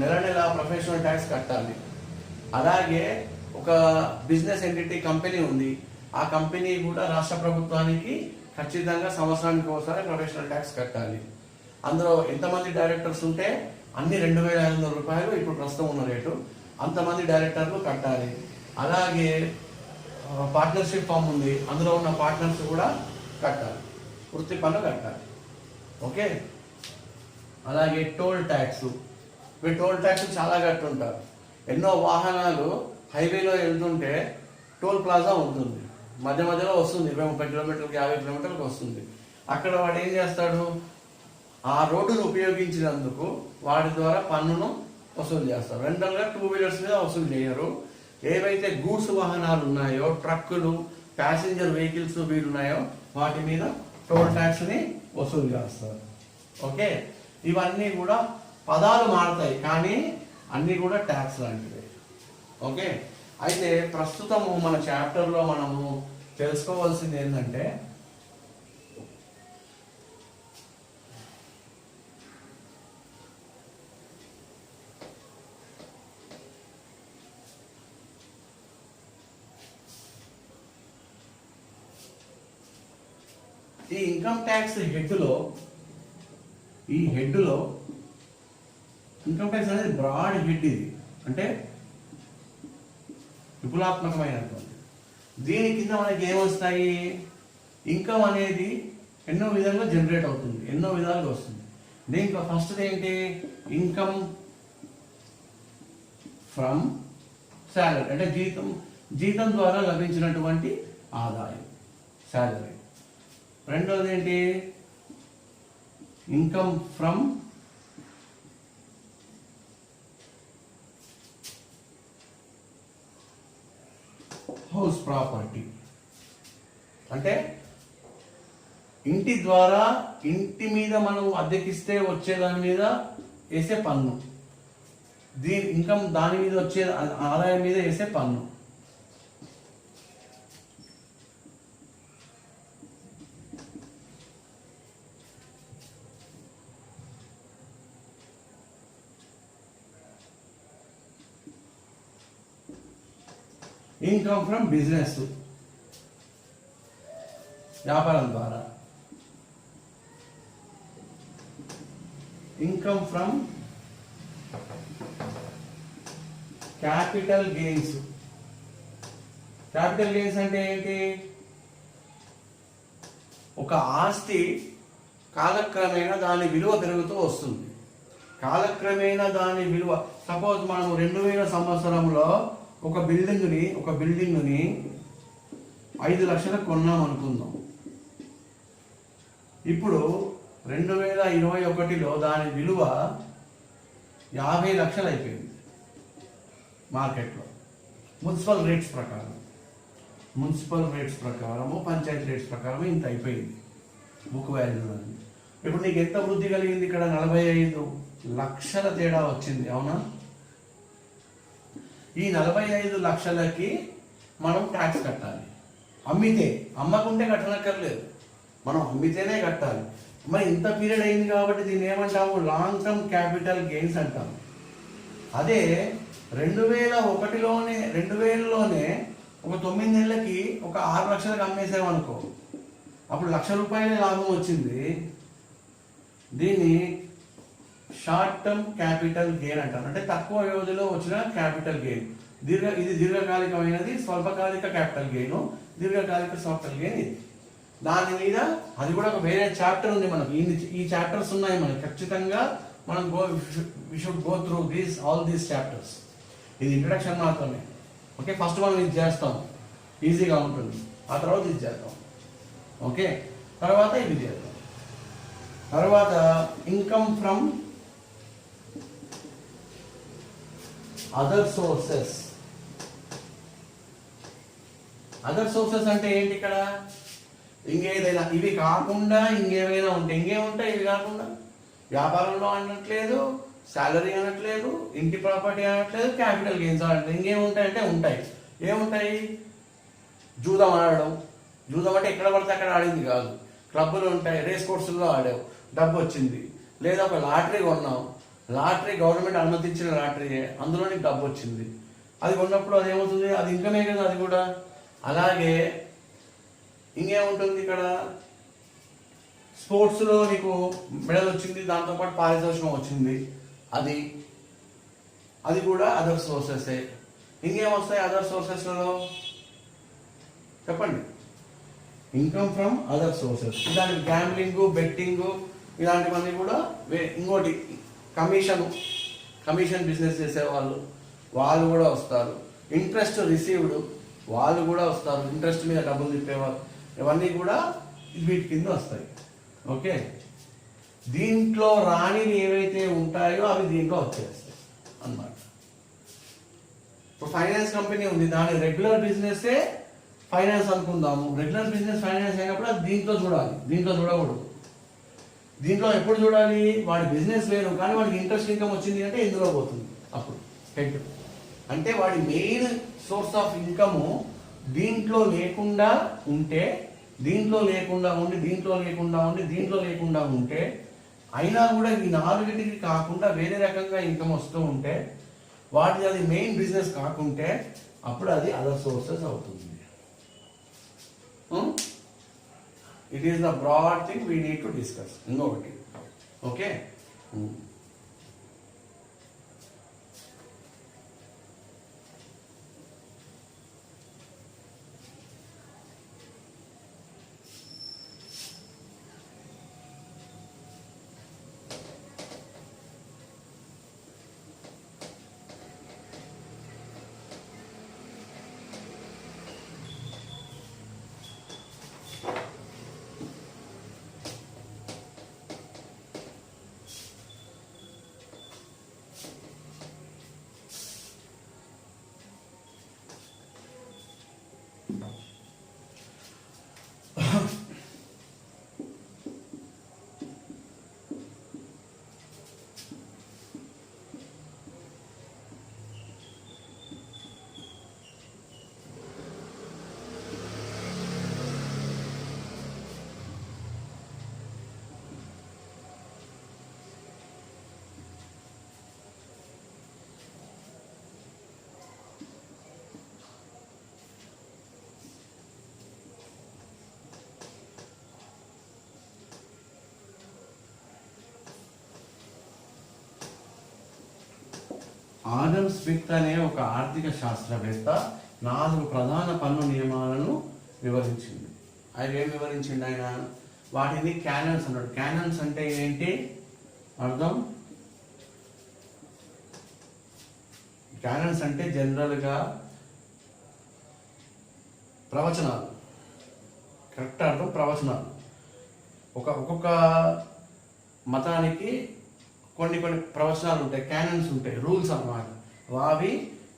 నెల నెల ప్రొఫెషనల్ ట్యాక్స్ కట్టాలి. అలాగే ఒక బిజినెస్ ఎంటిటీ కంపెనీ ఉంది, ఆ కంపెనీ కూడా రాష్ట్ర ప్రభుత్వానికి ఖచ్చితంగా సంవత్సరానికి ఒకసారి ప్రొఫెషనల్ ట్యాక్స్ కట్టాలి. అందులో ఎంతమంది డైరెక్టర్స్ ఉంటే అన్ని 2500 రూపాయలు ఇప్పుడు ప్రస్తుతం ఉన్న రేటు, అంతమంది డైరెక్టర్లు కట్టాలి. అలాగే పార్ట్నర్షిప్ ఫామ్ ఉంది, అందులో ఉన్న పార్ట్నర్స్ కూడా కట్టాలి, వృత్తి పన్ను కట్టాలి. ఓకే, అలాగే టోల్ ట్యాక్స్. మీరు టోల్ ట్యాక్స్ చాలా కట్టుంటారు. ఎన్నో వాహనాలు హైవేలో వెళ్తుంటే టోల్ ప్లాజా ఉంటుంది, మధ్య మధ్యలో వస్తుంది, 20-30 కిలోమీటర్లకు 50 కిలోమీటర్లకు వస్తుంది. అక్కడ వాడు ఏం చేస్తాడు? ఆ రోడ్డును ఉపయోగించినందుకు వాడి ద్వారా పన్నును వసూలు చేస్తారు. రెండోగా 2 వీలర్స్ మీద వసూలు చేయరు. ఏవైతే గూడ్స్ వాహనాలు ఉన్నాయో, ట్రక్కులు, ప్యాసింజర్ వెహికల్స్ వీలు ఉన్నాయో వాటి మీద టోల్ ట్యాక్స్ని వసూలు చేస్తారు. ఓకే, ఇవన్నీ కూడా పదాలు మారుతాయి కానీ అన్నీ కూడా ట్యాక్స్ లాంటివి. ఓకే, అయితే ప్రస్తుతము మన చాప్టర్లో మనము తెలుసుకోవాల్సింది ఏంటంటే, ఈ ఇన్కమ్ ట్యాక్స్ హెడ్లో ఇన్కమ్ ట్యాక్స్ అనేది బ్రాడ్ హెడ్. ఇది అంటే విపులాత్మకమైనటువంటి. దీని కింద మనకి ఏమొస్తాయి? ఇన్కమ్ అనేది ఎన్నో విధాలుగా జనరేట్ అవుతుంది, ఎన్నో విధాలుగా వస్తుంది. దీంట్లో ఫస్ట్ ఏంటి? ఇన్కమ్ ఫ్రమ్ శాలరీ, అంటే జీతం ద్వారా లభించినటువంటి ఆదాయం, శాలరీ. రెండోది ఏంటి? ఇన్కమ్ ఫ్రమ్ హౌస్ ప్రాపర్టీ అంటే ఇంటి ద్వారా, ఇంటి మీద మనం అద్దెకిస్తే వచ్చే దాని మీద వేసే పన్ను, దీని ఇన్కమ్ దాని మీద వచ్చే ఆదాయం మీద వేసే పన్ను. ఇన్కమ్ ఫ్రమ్ బిజినెస్, వ్యాపారం ద్వారా. Income from capital gains. Capital gains అంటే ఏంటి? ఒక ఆస్తి కాలక్రమేణా దాని విలువ పెరుగుతూ వస్తుంది. కాలక్రమేణా దాని విలువ, సపోజ్ మనం 2000 సంవత్సరంలో ఒక బిల్డింగ్ని 5 లక్షలకు కొన్నాం అనుకుందాం. ఇప్పుడు 2021లో దాని విలువ 50 లక్షలు అయిపోయింది మార్కెట్లో. మున్సిపల్ రేట్స్ ప్రకారము, పంచాయతీ రేట్స్ ప్రకారము ఇంత అయిపోయింది బుక్ వాల్యూ అని. ఇప్పుడు నీకు ఎంత వృద్ధి కలిగింది? ఇక్కడ 45 లక్షల తేడా వచ్చింది, అవునా? ఈ 45 లక్షలకి మనం ట్యాక్స్ కట్టాలి. అమ్మకుంటే కట్టనక్కర్లేదు, మనం అమ్మితేనే కట్టాలి. మరి ఇంత పీరియడ్ అయింది కాబట్టి దీన్ని ఏమంటాము? లాంగ్ టర్మ్ క్యాపిటల్ గెయిన్స్ అంటాము. అదే 2000లోనే ఒక 9 నెలలకి ఒక 6 లక్షలకు అమ్మేసామనుకో, అప్పుడు ₹1,00,000 లాభం వచ్చింది. దీన్ని షార్ట్ టర్మ్ క్యాపిటల్ గెయిన్ అంటారు. అంటే తక్కువ వ్యవధిలో వచ్చిన క్యాపిటల్ గెయిన్. ఇది దీర్ఘకాలికమైనది, స్వల్పకాలిక క్యాపిటల్ గెయిన్, దీర్ఘకాలిక క్యాపిటల్ గెయిన్ ఇది. దాని మీద అది కూడా ఒక వేరే చాప్టర్ ఉంది మనకు. ఈ చాప్టర్స్ ఉన్నాయి మనకి, ఖచ్చితంగా మనం we should go through all these chapters. ఇది ఇంట్రడక్షన్ మాత్రమే. ఓకే, ఫస్ట్ మనం ఇది చేస్తాం, ఈజీగా ఉంటుంది. ఆ తర్వాత ఇది చేద్దాం. ఓకే, తర్వాత ఇది చేద్దాం. తర్వాత income from other sources. Other sources అంటే ఏంటి? ఇక్కడ ఇంకేదైనా, ఇవి కాకుండా ఇంకేమైనా ఉంటాయి. ఇంకేముంటాయి ఇవి కాకుండా? వ్యాపారంలో అనట్లేదు, శాలరీ అనట్లేదు, ఇంటి ప్రాపర్టీ అనట్లేదు, క్యాపిటల్ గెయిన్స్ అనట్లేదు. ఇంకేముంటాయి అంటే ఉంటాయి. ఏముంటాయి? జూదం ఆడడం. జూదం అంటే ఎక్కడ పడితే అక్కడ ఆడింది కాదు. క్లబ్బులు ఉంటాయి, రేస్ కోర్సుల్లో ఆడావు, డబ్బు వచ్చింది. లేదా ఒక లాటరీ కొన్నావు, లాటరీ గవర్నమెంట్ అనుమతించిన లాటరీయే, అందులో నీకు డబ్బు వచ్చింది. అది కొన్నప్పుడు అది ఏమవుతుంది? అది ఇన్కమే కదా అది కూడా. అలాగే ఇంకేముంటుంది ఇక్కడ? స్పోర్ట్స్లో నీకు మెడల్ వచ్చింది, దాంతోపాటు పారితోషికం వచ్చింది, అది కూడా అదర్ సోర్సెసే. ఇంకేమొస్తాయి అదర్ సోర్సెస్లలో? చెప్పండి. Income from other sources. ఇలాంటి గ్యాంబ్లింగ్, బెట్టింగ్ ఇలాంటివన్నీ కూడా. ఇంకోటి కమిషన్ బిజినెస్ చేసేవాళ్ళు, వాళ్ళు కూడా వస్తారు. ఇంట్రెస్ట్ రిసీవ్డ్, వాళ్ళు కూడా వస్తారు. ఇంట్రెస్ట్ మీద డబ్బులు తిప్పేవాళ్ళు, ఇవన్నీ కూడా వీటి కింద వస్తాయి. ఓకే, దీంట్లో రానివి ఏవైతే ఉంటాయో అవి దీంట్లో వచ్చేస్తాయి అన్నమాట. ఇప్పుడు ఫైనాన్స్ కంపెనీ ఉంది, దాని రెగ్యులర్ బిజినెస్ ఫైనాన్స్ అనుకుందాము. రెగ్యులర్ బిజినెస్ ఫైనాన్స్ అయినప్పుడు అది దీంట్లో చూడాలి, దీంట్లో చూడకూడదు. దీంట్లో ఎప్పుడు చూడాలి? వాడి బిజినెస్ వేరు, కానీ వాడికి ఇంట్రెస్ట్ ఇన్కమ్ వచ్చింది అంటే ఇందులో పోతుంది. అప్పుడు హెడ్ అంటే వాడి మెయిన్ సోర్స్ ఆఫ్ ఇన్కమ్ దీంట్లో లేకుండా ఉంటే, దీంట్లో లేకుండా ఉంటే అయినా కూడా ఈ 4టికి కాకుండా వేరే రకంగా ఇన్కమ్ వస్తూ ఉంటే, వాటిది అది మెయిన్ బిజినెస్ కాకుంటే, అప్పుడు అది అదర్ సోర్సెస్ అవుతుంది. It is the broad thing we need to discuss. ఇంకొకటి, ఓకే, ఆడమ్ స్మిత్ అనే ఒక ఆర్థిక శాస్త్రవేత్త 4 ప్రధాన పన్ను నియమాలను వివరించింది. ఆయన ఏం వివరించింది? ఆయన వాటిని క్యానన్స్ అన్నాడు. క్యానన్స్ అంటే ఏంటి అర్థం? క్యానన్స్ అంటే జనరల్గా ప్రవచనాలు, కరెక్ట్ అర్థం ప్రవచనాలు. ఒక్కొక్క మతానికి కొన్ని ప్రవచనాలు ఉంటాయి, క్యానన్స్ ఉంటాయి, రూల్స్ అన్నమాట. అవి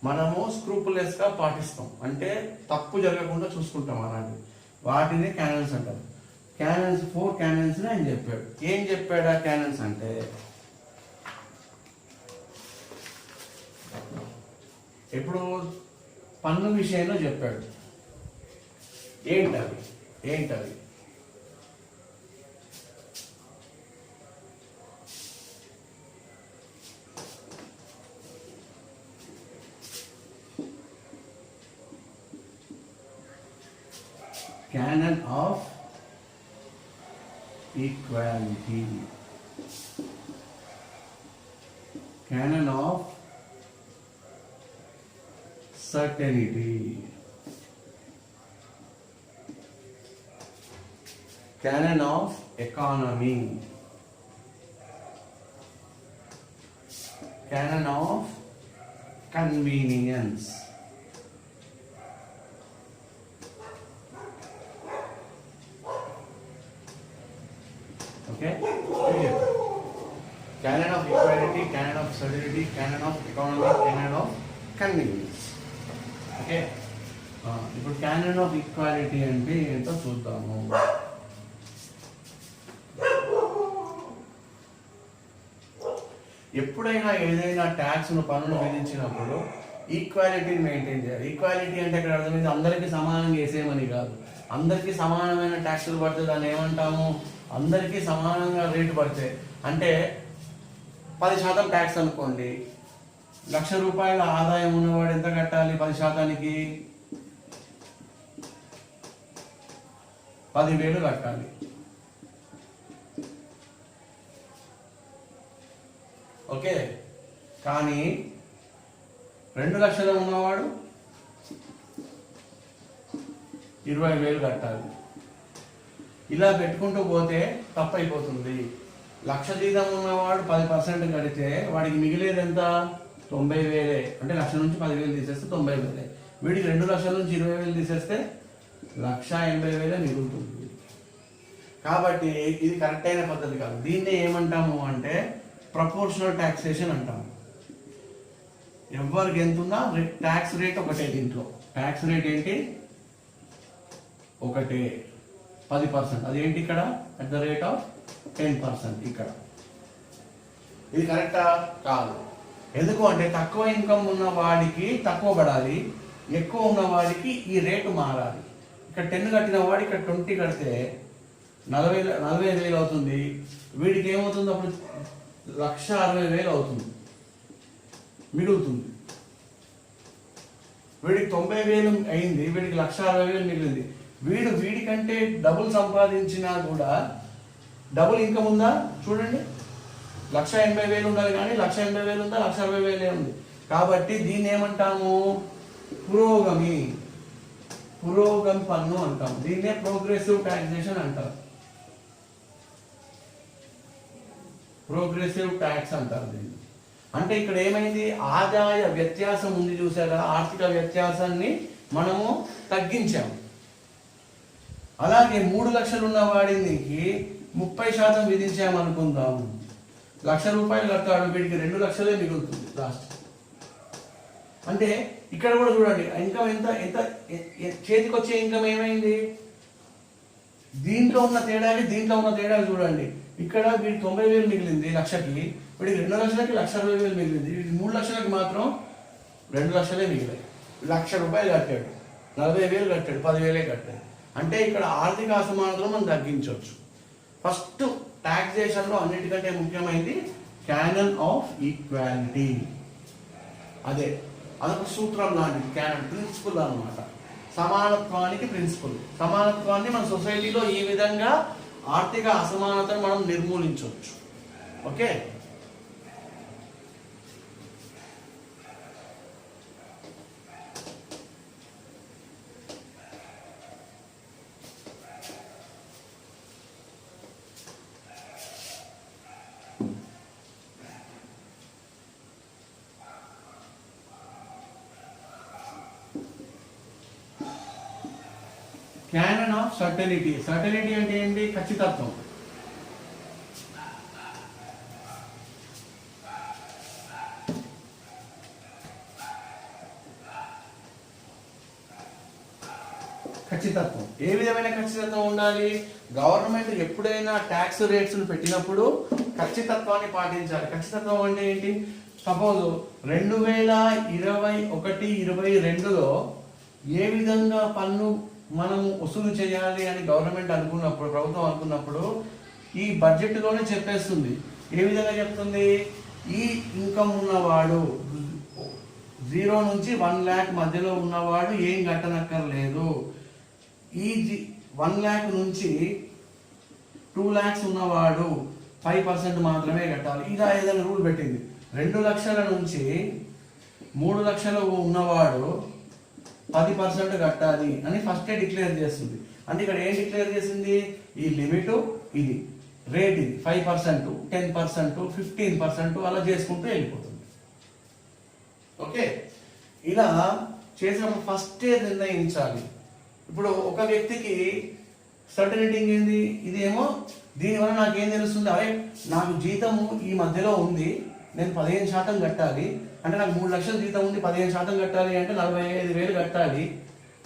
మనము స్క్రూపులెస్గా పాటిస్తాం, అంటే తప్పు జరగకుండా చూసుకుంటాం అలాంటివి. వాటిని క్యానన్స్ అంటారు. క్యానన్స్ 4 క్యానన్స్ ఆయన చెప్పాడు. ఏం చెప్పాడు ఆ క్యానన్స్ అంటే? ఇప్పుడు పన్ను విషయంలో చెప్పాడు. ఏంటవి? Canon of equality, canon of certainty, canon of economy, canon of convenience, okay? Canon of equality, canon of certainty, canon of economy, canon of convenience. Okay, ఇప్పుడు canon of equality అంటే ఏంటో చూద్దాము. ఎప్పుడైనా ఏదైనా ట్యాక్స్ను పన్నును విధించినప్పుడు ఈక్వాలిటీని మెయింటైన్ చేయాలి. ఈక్వాలిటీ అంటే ఇక్కడ అర్థమైంది అందరికీ సమానంగా వేసేయమని కాదు. అందరికీ సమానమైన ట్యాక్సులు పడితే దాన్ని ఏమంటాము? అందరికీ సమానంగా రేటు పడితే, అంటే 10% ట్యాక్స్ అనుకోండి, ₹1,00,000 ఆదాయం ఉన్నవాడు ఎంత కట్టాలి? 10%కి 10,000 కట్టాలి. ఓకే, కానీ 2,00,000 ఉన్నవాడు 20,000 కట్టాలి. ఇలా పెట్టుకుంటూ పోతే తప్పైపోతుంది. 1,00,000 జీతం ఉన్నవాడు 10% కడితే వాడికి మిగిలేది ఎంత? 90,000. అంటే 1,00,000 నుంచి 10,000 తీసేస్తే 90,000. వీడికి 2,00,000 నుంచి 20,000 తీసేస్తే 1,80,000 మిగులుతుంది. కాబట్టి ఇది కరెక్ట్ అయిన పద్ధతి కాదు. దీన్ని ఏమంటాము అంటే ప్రపోర్షనల్ ట్యాక్సేషన్ అంటాము. ఎవరికి ఎంత ఉన్నా ట్యాక్స్ రేట్ ఒకటే. దీంట్లో ట్యాక్స్ రేట్ ఏంటి? ఒకటే, 10%. అదేంటి ఇక్కడ? అట్ ద రేట్ ఆఫ్ 10% ఇక్కడ. ఇది కరెక్టా? కాదు. ఎందుకు అంటే తక్కువ ఇన్కమ్ ఉన్న వాడికి తక్కువ పడాలి, ఎక్కువ ఉన్న వాడికి ఈ రేటు మారాలి. ఇక్కడ 10 కట్టిన వాడు ఇక్కడ 20 కడితే 45,000 అవుతుంది. వీడికి ఏమవుతుంది? అప్పుడు 1,60,000 అవుతుంది, మిగులుతుంది. వీడికి 90,000 అయింది, వీడికి 1,60,000 మిగిలింది. వీడికంటే డబుల్ సంపాదించినా కూడా డబుల్ ఇన్కమ్ ఉందా? చూడండి, 1,80,000 ఉండాలి, కానీ 1,80,000 ఉందా? 1,60,000 ఉంది. కాబట్టి దీన్ని ఏమంటాము? పురోగమి పన్ను అంటాం. దీన్నే ప్రోగ్రెసివ్ టాక్సేషన్ అంటారు. ప్రోగ్రెసివ్ ట్యాక్స్ అంటారు దీన్ని. అంటే ఇక్కడ ఏమైంది? ఆదాయ వ్యత్యాసం ఉంది చూసారా? ఆర్థిక వ్యత్యాసాన్ని మనము తగ్గించాము. అలాగే 3,00,000 ఉన్న వాడికి 30% విధించామనుకుందాము. ₹1,00,000 కడతాడు, వీడికి 2,00,000 మిగులుతుంది లాస్ట్. అంటే ఇక్కడ కూడా చూడండి, ఇన్కమ్ ఎంత చేతికి వచ్చే ఇన్కమ్ ఏమైంది? దీంట్లో ఉన్న తేడాకి దీంట్లో ఉన్న తేడాకి చూడండి. ఇక్కడ వీడికి 90,000 మిగిలింది 1,00,000కి, వీడికి 2,00,000కి 1,60,000 మిగిలింది. వీడికి 3,00,000కి మాత్రం 2,00,000 మిగిలాయి. ₹1,00,000 కట్టాడు, 40,000 కట్టాడు, 10,000 కట్టాడు. అంటే ఇక్కడ ఆర్థిక అసమానతను మనం తగ్గించవచ్చు. ఫస్ట్ టాక్సేషన్లో అన్నిటికంటే ముఖ్యమైనది క్యానన్ ఆఫ్ ఈక్వాలిటీ. అదొక సూత్రం లాంటిది, క్యానన్ ప్రిన్సిపల్ అన్నమాట. సమానత్వానికి ప్రిన్సిపల్. సమానత్వాన్ని మన సొసైటీలో ఈ విధంగా ఆర్థిక అసమానతను మనం నిర్మూలించవచ్చు. Okay, canon of certainty. Certainty అంటే ఏంటి? ఖచ్చితత్వం. ఖచ్చితత్వం. ఏ విధమైన ఖచ్చితత్వం ఉండాలి? గవర్నమెంట్ ఎప్పుడైనా ట్యాక్స్ రేట్స్ పెట్టినప్పుడు ఖచ్చితత్వాన్ని పాటించాలి. ఖచ్చితత్వం అంటే ఏంటి? సపోజ్ 2021-22లో ఏ విధంగా పన్ను మనం వసూలు చేయాలి అని గవర్నమెంట్ అనుకున్నప్పుడు, ప్రభుత్వం అనుకున్నప్పుడు ఈ బడ్జెట్లోనే చెప్పేస్తుంది. ఏ విధంగా చెప్తుంది? ఈ ఇన్కమ్ ఉన్నవాడు 0 నుంచి 1 lakh మధ్యలో ఉన్నవాడు ఏం కట్టనక్కర్లేదు. ఈ 1 lakh నుంచి 2 lakhs ఉన్నవాడు 5% మాత్రమే కట్టాలి. ఇలా ఏదైనా రూల్ పెట్టింది. 2 లక్షల నుంచి 3 లక్షలు ఉన్నవాడు 10% కట్టాలి అని ఫస్టే డిక్లేర్ చేస్తుంది. అంటే ఇక్కడ ఏం డిక్లేర్ చేసింది? ఈ లిమిట్, ఇది రేట్, ఇది 5%, 10%, 15% అలా చేసుకుంటూ వెళ్ళిపోతుంది. ఓకే, ఇలా చేసినప్పుడు ఫస్టే నిర్ణయించాలి. ఇప్పుడు ఒక వ్యక్తికి సర్టనిటీ ఏంది? ఇదేమో దీనివల్ల నాకేం తెలుస్తుంది? అరే నాకు జీతము ఈ మధ్యలో ఉంది, నేను 15% కట్టాలి అంటే, నాకు 3 లక్షల జీతం ఉంది, 15% కట్టాలి అంటే 45,000 కట్టాలి.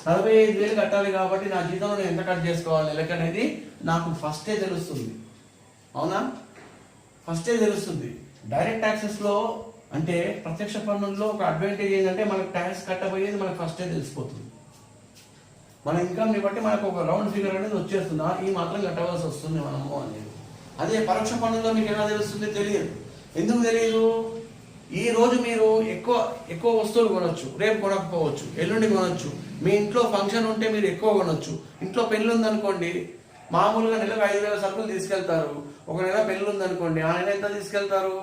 45,000 కట్టాలి కాబట్టి నా జీతంలో నేను ఎంత కట్ చేసుకోవాలి నెలకి అనేది నాకు ఫస్టే తెలుస్తుంది. అవునా? ఫస్టే తెలుస్తుంది. డైరెక్ట్ ట్యాక్సెస్లో అంటే ప్రత్యక్ష పన్నుల్లో ఒక అడ్వాంటేజ్ ఏంటంటే మనకు ట్యాక్స్ కట్టబోయేది మనకు ఫస్టే తెలిసిపోతుంది. మన ఇన్కమ్ని బట్టి మనకు ఒక రౌండ్ ఫిగర్ అనేది వచ్చేస్తుంది. ఈ మాత్రం కట్టవలసి వస్తుంది మనము అనేది. అదే పరోక్ష పన్నుల్లో మీకు ఎలా తెలుస్తుంది? తెలియదు. ఎందుకు తెలియదు? ఈ రోజు మీరు ఎక్కువ వస్తువులు కొనొచ్చు, రేపు కొనకపోవచ్చు, ఎల్లుండి కొనొచ్చు. మీ ఇంట్లో ఫంక్షన్ ఉంటే మీరు ఎక్కువ కొనొచ్చు. ఇంట్లో పెళ్ళి ఉందనుకోండి, మామూలుగా నెలకు 5,000 సరుకులు తీసుకెళ్తారు. ఒక నెల పెళ్ళి ఉందనుకోండి, ఆ నెల ఎంత తీసుకెళ్తారు?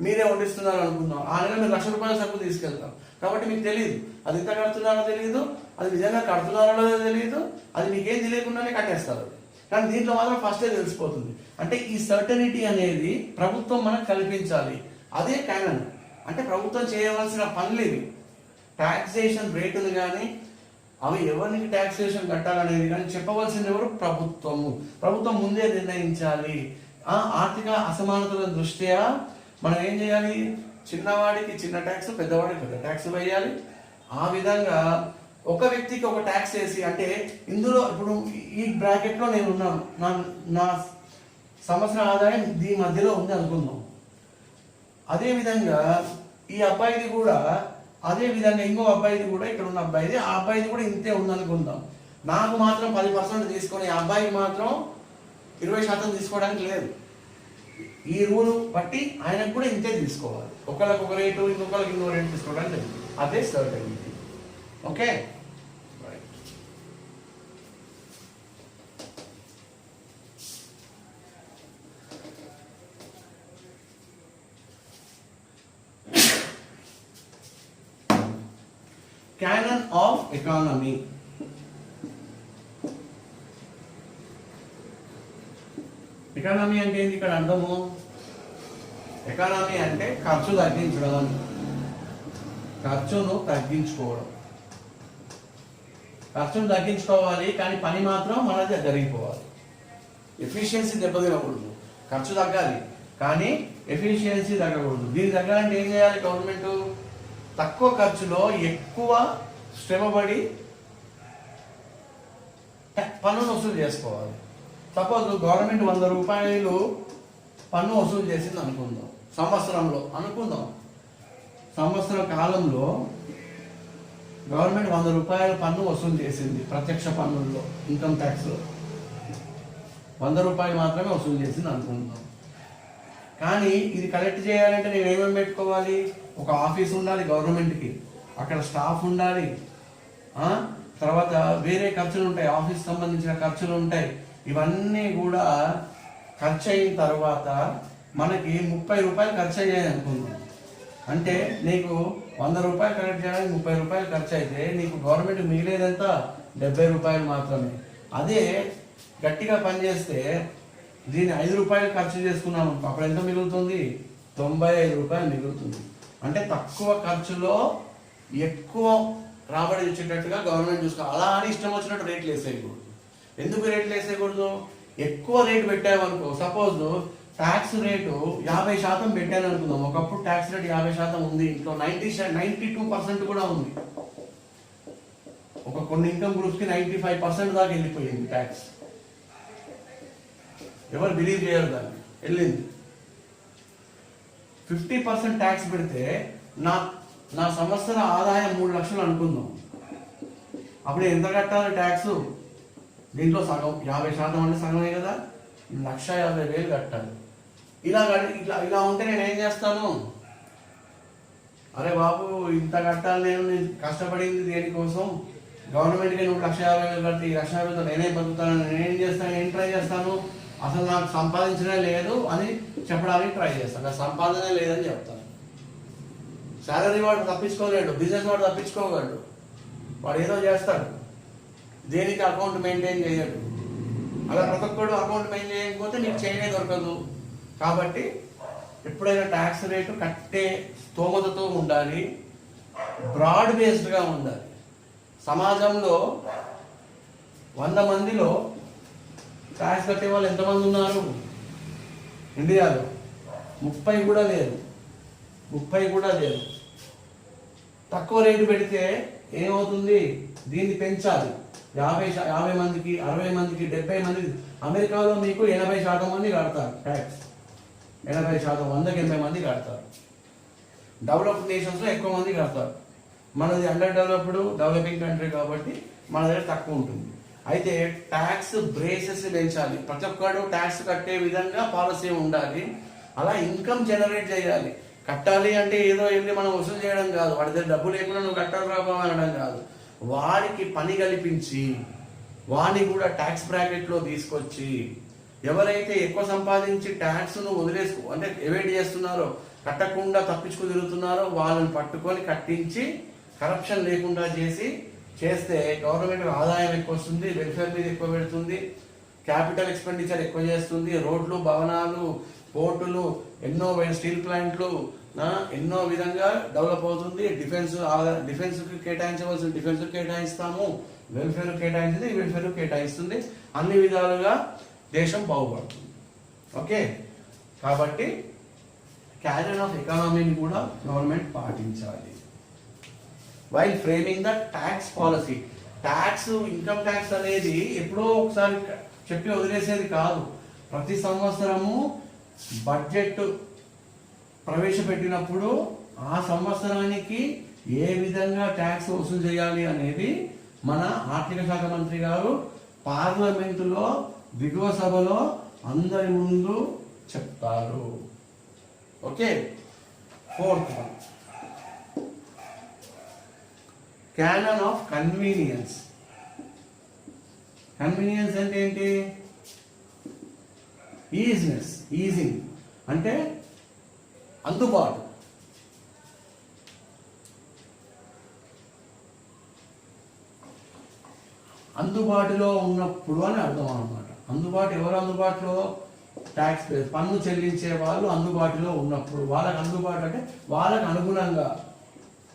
మీరే వండిస్తున్నారు అనుకుందాం, ఆ నెల మీరు 1,00,000 రూపాయల సరుకులు తీసుకెళ్తారు. కాబట్టి మీకు తెలియదు అది ఎంత కడుతున్నారో తెలియదు, అది నిజంగా కడుతున్నారో తెలియదు, అది మీకేం తెలియకుండానే కట్టేస్తారు. కానీ దీంట్లో మాత్రం ఫస్టే తెలిసిపోతుంది. అంటే ఈ సర్టనిటీ అనేది ప్రభుత్వం మనకు కల్పించాలి. అదే క్యానన్ అంటే ప్రభుత్వం చేయవలసిన పనులు ఇవి. ట్యాక్సేషన్ రేటులు కానీ, అవి ఎవరికి ట్యాక్సేషన్ కట్టాలనేది కానీ చెప్పవలసింది ఎవరు? ప్రభుత్వము. ప్రభుత్వం ముందే నిర్ణయించాలి. ఆర్థిక అసమానతల దృష్ట్యా మనం ఏం చేయాలి? చిన్నవాడికి చిన్న ట్యాక్స్, పెద్దవాడికి పెద్ద ట్యాక్స్ వేయాలి. ఆ విధంగా ఒక వ్యక్తికి ఒక ట్యాక్స్ వేసి, అంటే ఇందులో ఇప్పుడు ఈ బ్రాకెట్లో నేను ఉన్నాను, నా సంవత్సర ఆదాయం దీని మధ్యలో ఉంది అనుకుందాం. అదేవిధంగా ఈ అబ్బాయిది కూడా, అదే విధంగా ఇంకో అబ్బాయిది కూడా, ఇక్కడ ఉన్న అబ్బాయిది, ఆ అబ్బాయిది కూడా ఇంతే ఉందనుకుందాం. నాకు మాత్రం 10% తీసుకొని ఆ అబ్బాయికి మాత్రం 20% తీసుకోవడానికి లేదు. ఈ రూల్ బట్టి ఆయనకు కూడా ఇంతే తీసుకోవాలి. ఒకళ్ళకి ఒక రేటు, ఇంకొకరికి ఇంకో రేటు తీసుకోవడానికి లేదు. అదే certainty. Okay, canon of economy. Economy అంటే ఏంటి ఇక్కడ అర్థము? ఎకానమీ అంటే ఖర్చు తగ్గించడం, ఖర్చును తగ్గించుకోవడం. ఖర్చును తగ్గించుకోవాలి కానీ పని మాత్రం మనది జరిగిపోవాలి. ఎఫిషియన్సీ దెబ్బతినకూడదు. ఖర్చు తగ్గాలి కానీ ఎఫిషియన్సీ తగ్గకూడదు. దీనికి తగ్గాలంటే ఏం చేయాలి? గవర్నమెంట్ తక్కువ ఖర్చులో ఎక్కువ శ్రమపడి పన్నును వసూలు చేసుకోవాలి. సపోజ్ గవర్నమెంట్ 100 రూపాయలు పన్ను వసూలు చేసింది అనుకుందాం, సంవత్సరంలో అనుకుందాం. సంవత్సర కాలంలో గవర్నమెంట్ 100 రూపాయల పన్ను వసూలు చేసింది. ప్రత్యక్ష పన్నుల్లో, ఇన్కమ్ ట్యాక్స్లో 100 రూపాయలు మాత్రమే వసూలు చేసింది అనుకుందాం. కానీ ఇది కలెక్ట్ చేయాలంటే నేను ఏమేమి పెట్టుకోవాలి? ఒక ఆఫీస్ ఉండాలి గవర్నమెంట్కి, అక్కడ స్టాఫ్ ఉండాలి, తర్వాత వేరే ఖర్చులు ఉంటాయి, ఆఫీస్ సంబంధించిన ఖర్చులు ఉంటాయి. ఇవన్నీ కూడా ఖర్చు అయిన తర్వాత మనకి 30 రూపాయలు ఖర్చు అయ్యాయి అనుకుందాం. అంటే నీకు 100 రూపాయలు కలెక్ట్ చేయడానికి 30 రూపాయలు ఖర్చు అయితే నీకు గవర్నమెంట్ మిగిలేదంతా 70 రూపాయలు మాత్రమే. అదే గట్టిగా పనిచేస్తే దీన్ని 5 రూపాయలు ఖర్చు చేసుకున్నాము, అప్పుడు ఎంత మిగులుతుంది? 95 రూపాయలు మిగులుతుంది. అంటే తక్కువ ఖర్చులో ఎక్కువ రాబడి వచ్చేటట్టుగా గవర్నమెంట్ చూసుకోవాలి. అలా అని ఇష్టం వచ్చినట్టు రేట్లు వేసేయకూడదు. ఎందుకు రేట్లు వేసేయకూడదు? ఎక్కువ రేటు పెట్టామనుకో, సపోజ్ ట్యాక్స్ రేటు 50% పెట్టాను అనుకుందాం. ఒకప్పుడు ట్యాక్స్ రేట్ 50% ఉంది, ఇంట్లో 92% కూడా ఉంది. కొన్ని ఇన్కమ్ గ్రూప్స్ కి 95% దాకా వెళ్ళిపోయింది ట్యాక్స్. ఎవరు బిలీవ్ చేయరు దాన్ని, వెళ్ళింది. 50% ట్యాక్స్ పెడితే నా సంవత్సర ఆదాయం 3 లక్షలు అనుకుందాం. అప్పుడు ఎంత కట్టాలి ట్యాక్స్? దీంట్లో సగం 50% అంటే సగమే కదా, 1,50,000 కట్టాలి. ఇలా ఉంటే నేను ఏం చేస్తాను? అరే బాబు, ఇంత కట్టాలి, నేను కష్టపడింది దేనికోసం? గవర్నమెంట్కి నువ్వు 1,50,000 కట్టి 1,50,000తో నేనే బతుకుతాను, నేనేం చేస్తాను, ఏం ట్రై చేస్తాను? అసలు నాకు సంపాదించనే లేదు అని చెప్పడానికి ట్రై చేస్తాను. నాకు సంపాదనే లేదని చెప్తాను. శాలరీ వాడు తప్పించుకోలేడు, బిజినెస్ వాడు తప్పించుకోగలడు, వాడు ఏదో చేస్తాడు, దేనికి అకౌంట్ మెయింటైన్ చేయడు. అలా ప్రతి ఒక్కడు అకౌంట్ మెయింటైన్ చేయకపోతే నీకు చేయనే దొరకదు. కాబట్టి ఎప్పుడైనా ట్యాక్స్ రేటు కట్టే స్తోమతతో ఉండాలి, బ్రాడ్ బేస్డ్గా ఉండాలి. సమాజంలో 100 మందిలో ట్యాక్స్ కట్టే వాళ్ళు ఎంతమంది ఉన్నారు ఇండియాలో? 30 కూడా లేరు. తక్కువ రేటు పెడితే ఏమవుతుంది? దీన్ని పెంచాలి. 50 మందికి, 60 మందికి, 70 మందికి. అమెరికాలో మీకు 80% మంది కడతారు ట్యాక్స్. 80%, 100కి 80 మంది కడతారు. డెవలప్డ్ నేషన్స్లో ఎక్కువ మంది కడతారు. మనది అండర్ డెవలపింగ్ కంట్రీ కాబట్టి మన దగ్గర తక్కువ ఉంటుంది. అయితే ట్యాక్స్ బ్రేసెస్ పెంచాలి. ప్రతి ఒక్కరు ట్యాక్స్ కట్టే విధంగా పాలసీ ఉండాలి. అలా ఇన్కమ్ జనరేట్ చేయాలి. కట్టాలి అంటే ఏదో వెళ్ళి మనం వసూలు చేయడం కాదు, వాడి దగ్గర డబ్బు లేకుండా నువ్వు కట్టాలి రాబో అనడం కాదు. వాడికి పని కల్పించి వాడిని కూడా ట్యాక్స్ బ్రాకెట్లో తీసుకొచ్చి, ఎవరైతే ఎక్కువ సంపాదించి ట్యాక్స్ను అంటే ఎవేట్ చేస్తున్నారో, కట్టకుండా తప్పించుకు తిరుగుతున్నారో వాళ్ళని పట్టుకొని కట్టించి కరప్షన్ లేకుండా చేస్తే గవర్నమెంట్ ఆదాయం ఎక్కువ వస్తుంది, వెల్ఫేర్ మీద ఎక్కువ పెడుతుంది, క్యాపిటల్ ఎక్స్పెండిచర్ ఎక్కువ చేస్తుంది, రోడ్లు, భవనాలు, పోర్టులు, ఎన్నో స్టీల్ ప్లాంట్లు, ఎన్నో విధంగా డెవలప్ అవుతుంది. డిఫెన్స్కి కేటాయించవలసిన డిఫెన్స్ కేటాయిస్తాము, వెల్ఫేర్ కేటాయించింది వెల్ఫేర్ కేటాయిస్తుంది. అన్ని విధాలుగా దేశం బాగుపడుతుంది. ఓకే, కాబట్టి క్యారియర్ ఆఫ్ ఎకానమీని కూడా గవర్నమెంట్ పాటించాలి. While framing the tax policy. Income tax అనేది ఎప్పుడో ఒకసారి చెప్పి వదిలేసేది కాదు. ప్రతి సంవత్సరము బడ్జెట్ ప్రవేశపెట్టినప్పుడు ఆ సంవత్సరానికి ఏ విధంగా ట్యాక్స్ వసూలు చేయాలి అనేది మన ఆర్థిక శాఖ మంత్రి గారు పార్లమెంటులో దిగువ సభలో అందరి ముందు చెప్తారు. Okay, 4th one, canon of convenience. Convenience అంటే ఏంటి? ఈజింగ్ అంటే అందుబాటు. అందుబాటులో ఉన్నప్పుడు అని అర్థం అన్నమాట. ఎవరు అందుబాటులో? ట్యాక్స్ పేర్, పన్ను చెల్లించే వాళ్ళు అందుబాటులో ఉన్నప్పుడు. వాళ్ళకి అందుబాటు అంటే వాళ్ళకి అనుగుణంగా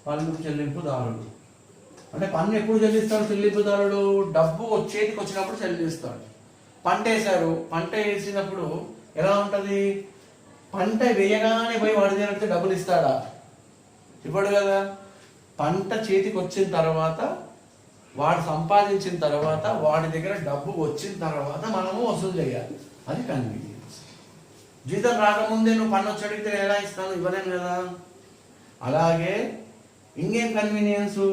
పన్ను చెల్లింపుదారుడు. అంటే పన్ను ఎప్పుడు చెల్లిస్తాడు చెల్లింపుదారుడు? డబ్బు చేతికి వచ్చినప్పుడు చెల్లిస్తాడు. పంట వేసినప్పుడు ఎలా ఉంటుంది? పంట వేయగానే పోయి వాడి దగ్గర డబ్బులు ఇస్తాడా? ఇవ్వడు కదా. పంట చేతికి వచ్చిన తర్వాత, వాడు సంపాదించిన తర్వాత, వాడి దగ్గర డబ్బు వచ్చిన తర్వాత మనము వసూలు చేయాలి. అది కన్వీనియన్స్. జీతం రాకముందే నువ్వు పన్ను వచ్చి అడిగితే ఎలా ఇస్తాను? ఇవ్వలేను కదా. అలాగే ఇంకేం కన్వీనియన్స్?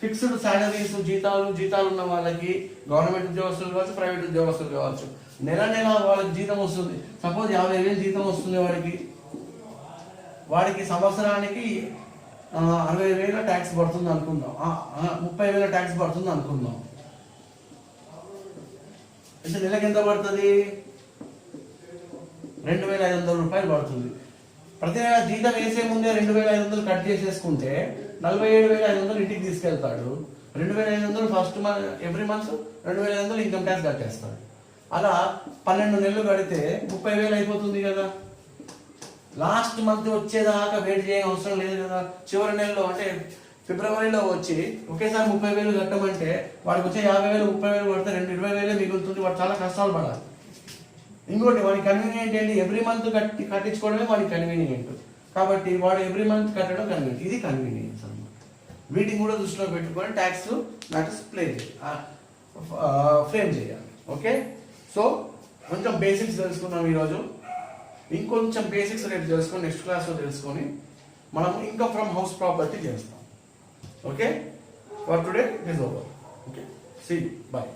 ఫిక్స్డ్ శాలరీస్, జీతాలు ఉన్న వాళ్ళకి, గవర్నమెంట్ ఉద్యోగస్తులు కావచ్చు, ప్రైవేట్ ఉద్యోగస్తులు కావచ్చు, నెల వాళ్ళకి జీతం వస్తుంది. సపోజ్ 50,000 జీతం వస్తుంది వాడికి సంవత్సరానికి 60,000 ట్యాక్స్ పడుతుంది అనుకుందాం, 30,000 ట్యాక్స్ పడుతుంది అనుకుందాం. అంటే నెలకి ఎంత పడుతుంది? 2,500 రూపాయలు పడుతుంది. ప్రతి నెల జీతం వేసే ముందే 2,500 కట్ చేసేసుకుంటే 47,500 ఇంటికి తీసుకెళ్తాడు. 2,500 first every month 2,500 income tax కట్టేస్తాడు. అలా 12 నెలలు కడితే 30,000 అయిపోతుంది కదా. లాస్ట్ మంత్ వచ్చేదాకా వెయిట్ చేయని అవసరం లేదు కదా. చివరి నెలలో అంటే ఫిబ్రవరిలో వచ్చి ఒకేసారి 30,000 కట్టమంటే వాడికి వచ్చే 50,000 30,000 పడితే 20,000 మిగులుతుంది. వాడు చాలా కష్టాలు పడాలి. ఇంకోటి వాడి కన్వీనియంట్ ఏంటి, ఎవ్రీ మంత్ కట్టించుకోవడమే వాడి కన్వీనియంట్. కాబట్టి వాడు ఎవ్రీ మంత్ కట్టడం కన్వీనియంట్. ఇది కన్వీనియన్స్ అన్నమాట. వీటిని కూడా దృష్టిలో పెట్టుకొని ట్యాక్స్ మ్యాటర్స్ ఫ్రేమ్ చేయాలి. ఓకే, సో కొంచెం బేసిక్స్ తెలుసుకున్నాం ఈరోజు. ఇంకొంచెం బేసిక్స్ రేపు తెలుసుకొని నెక్స్ట్ క్లాస్లో తెలుసుకొని మనం ఇంకా ఫ్రమ్ హౌస్ ప్రాపర్టీ చేస్తాం. Okay, for today it is over. Okay, see you, bye.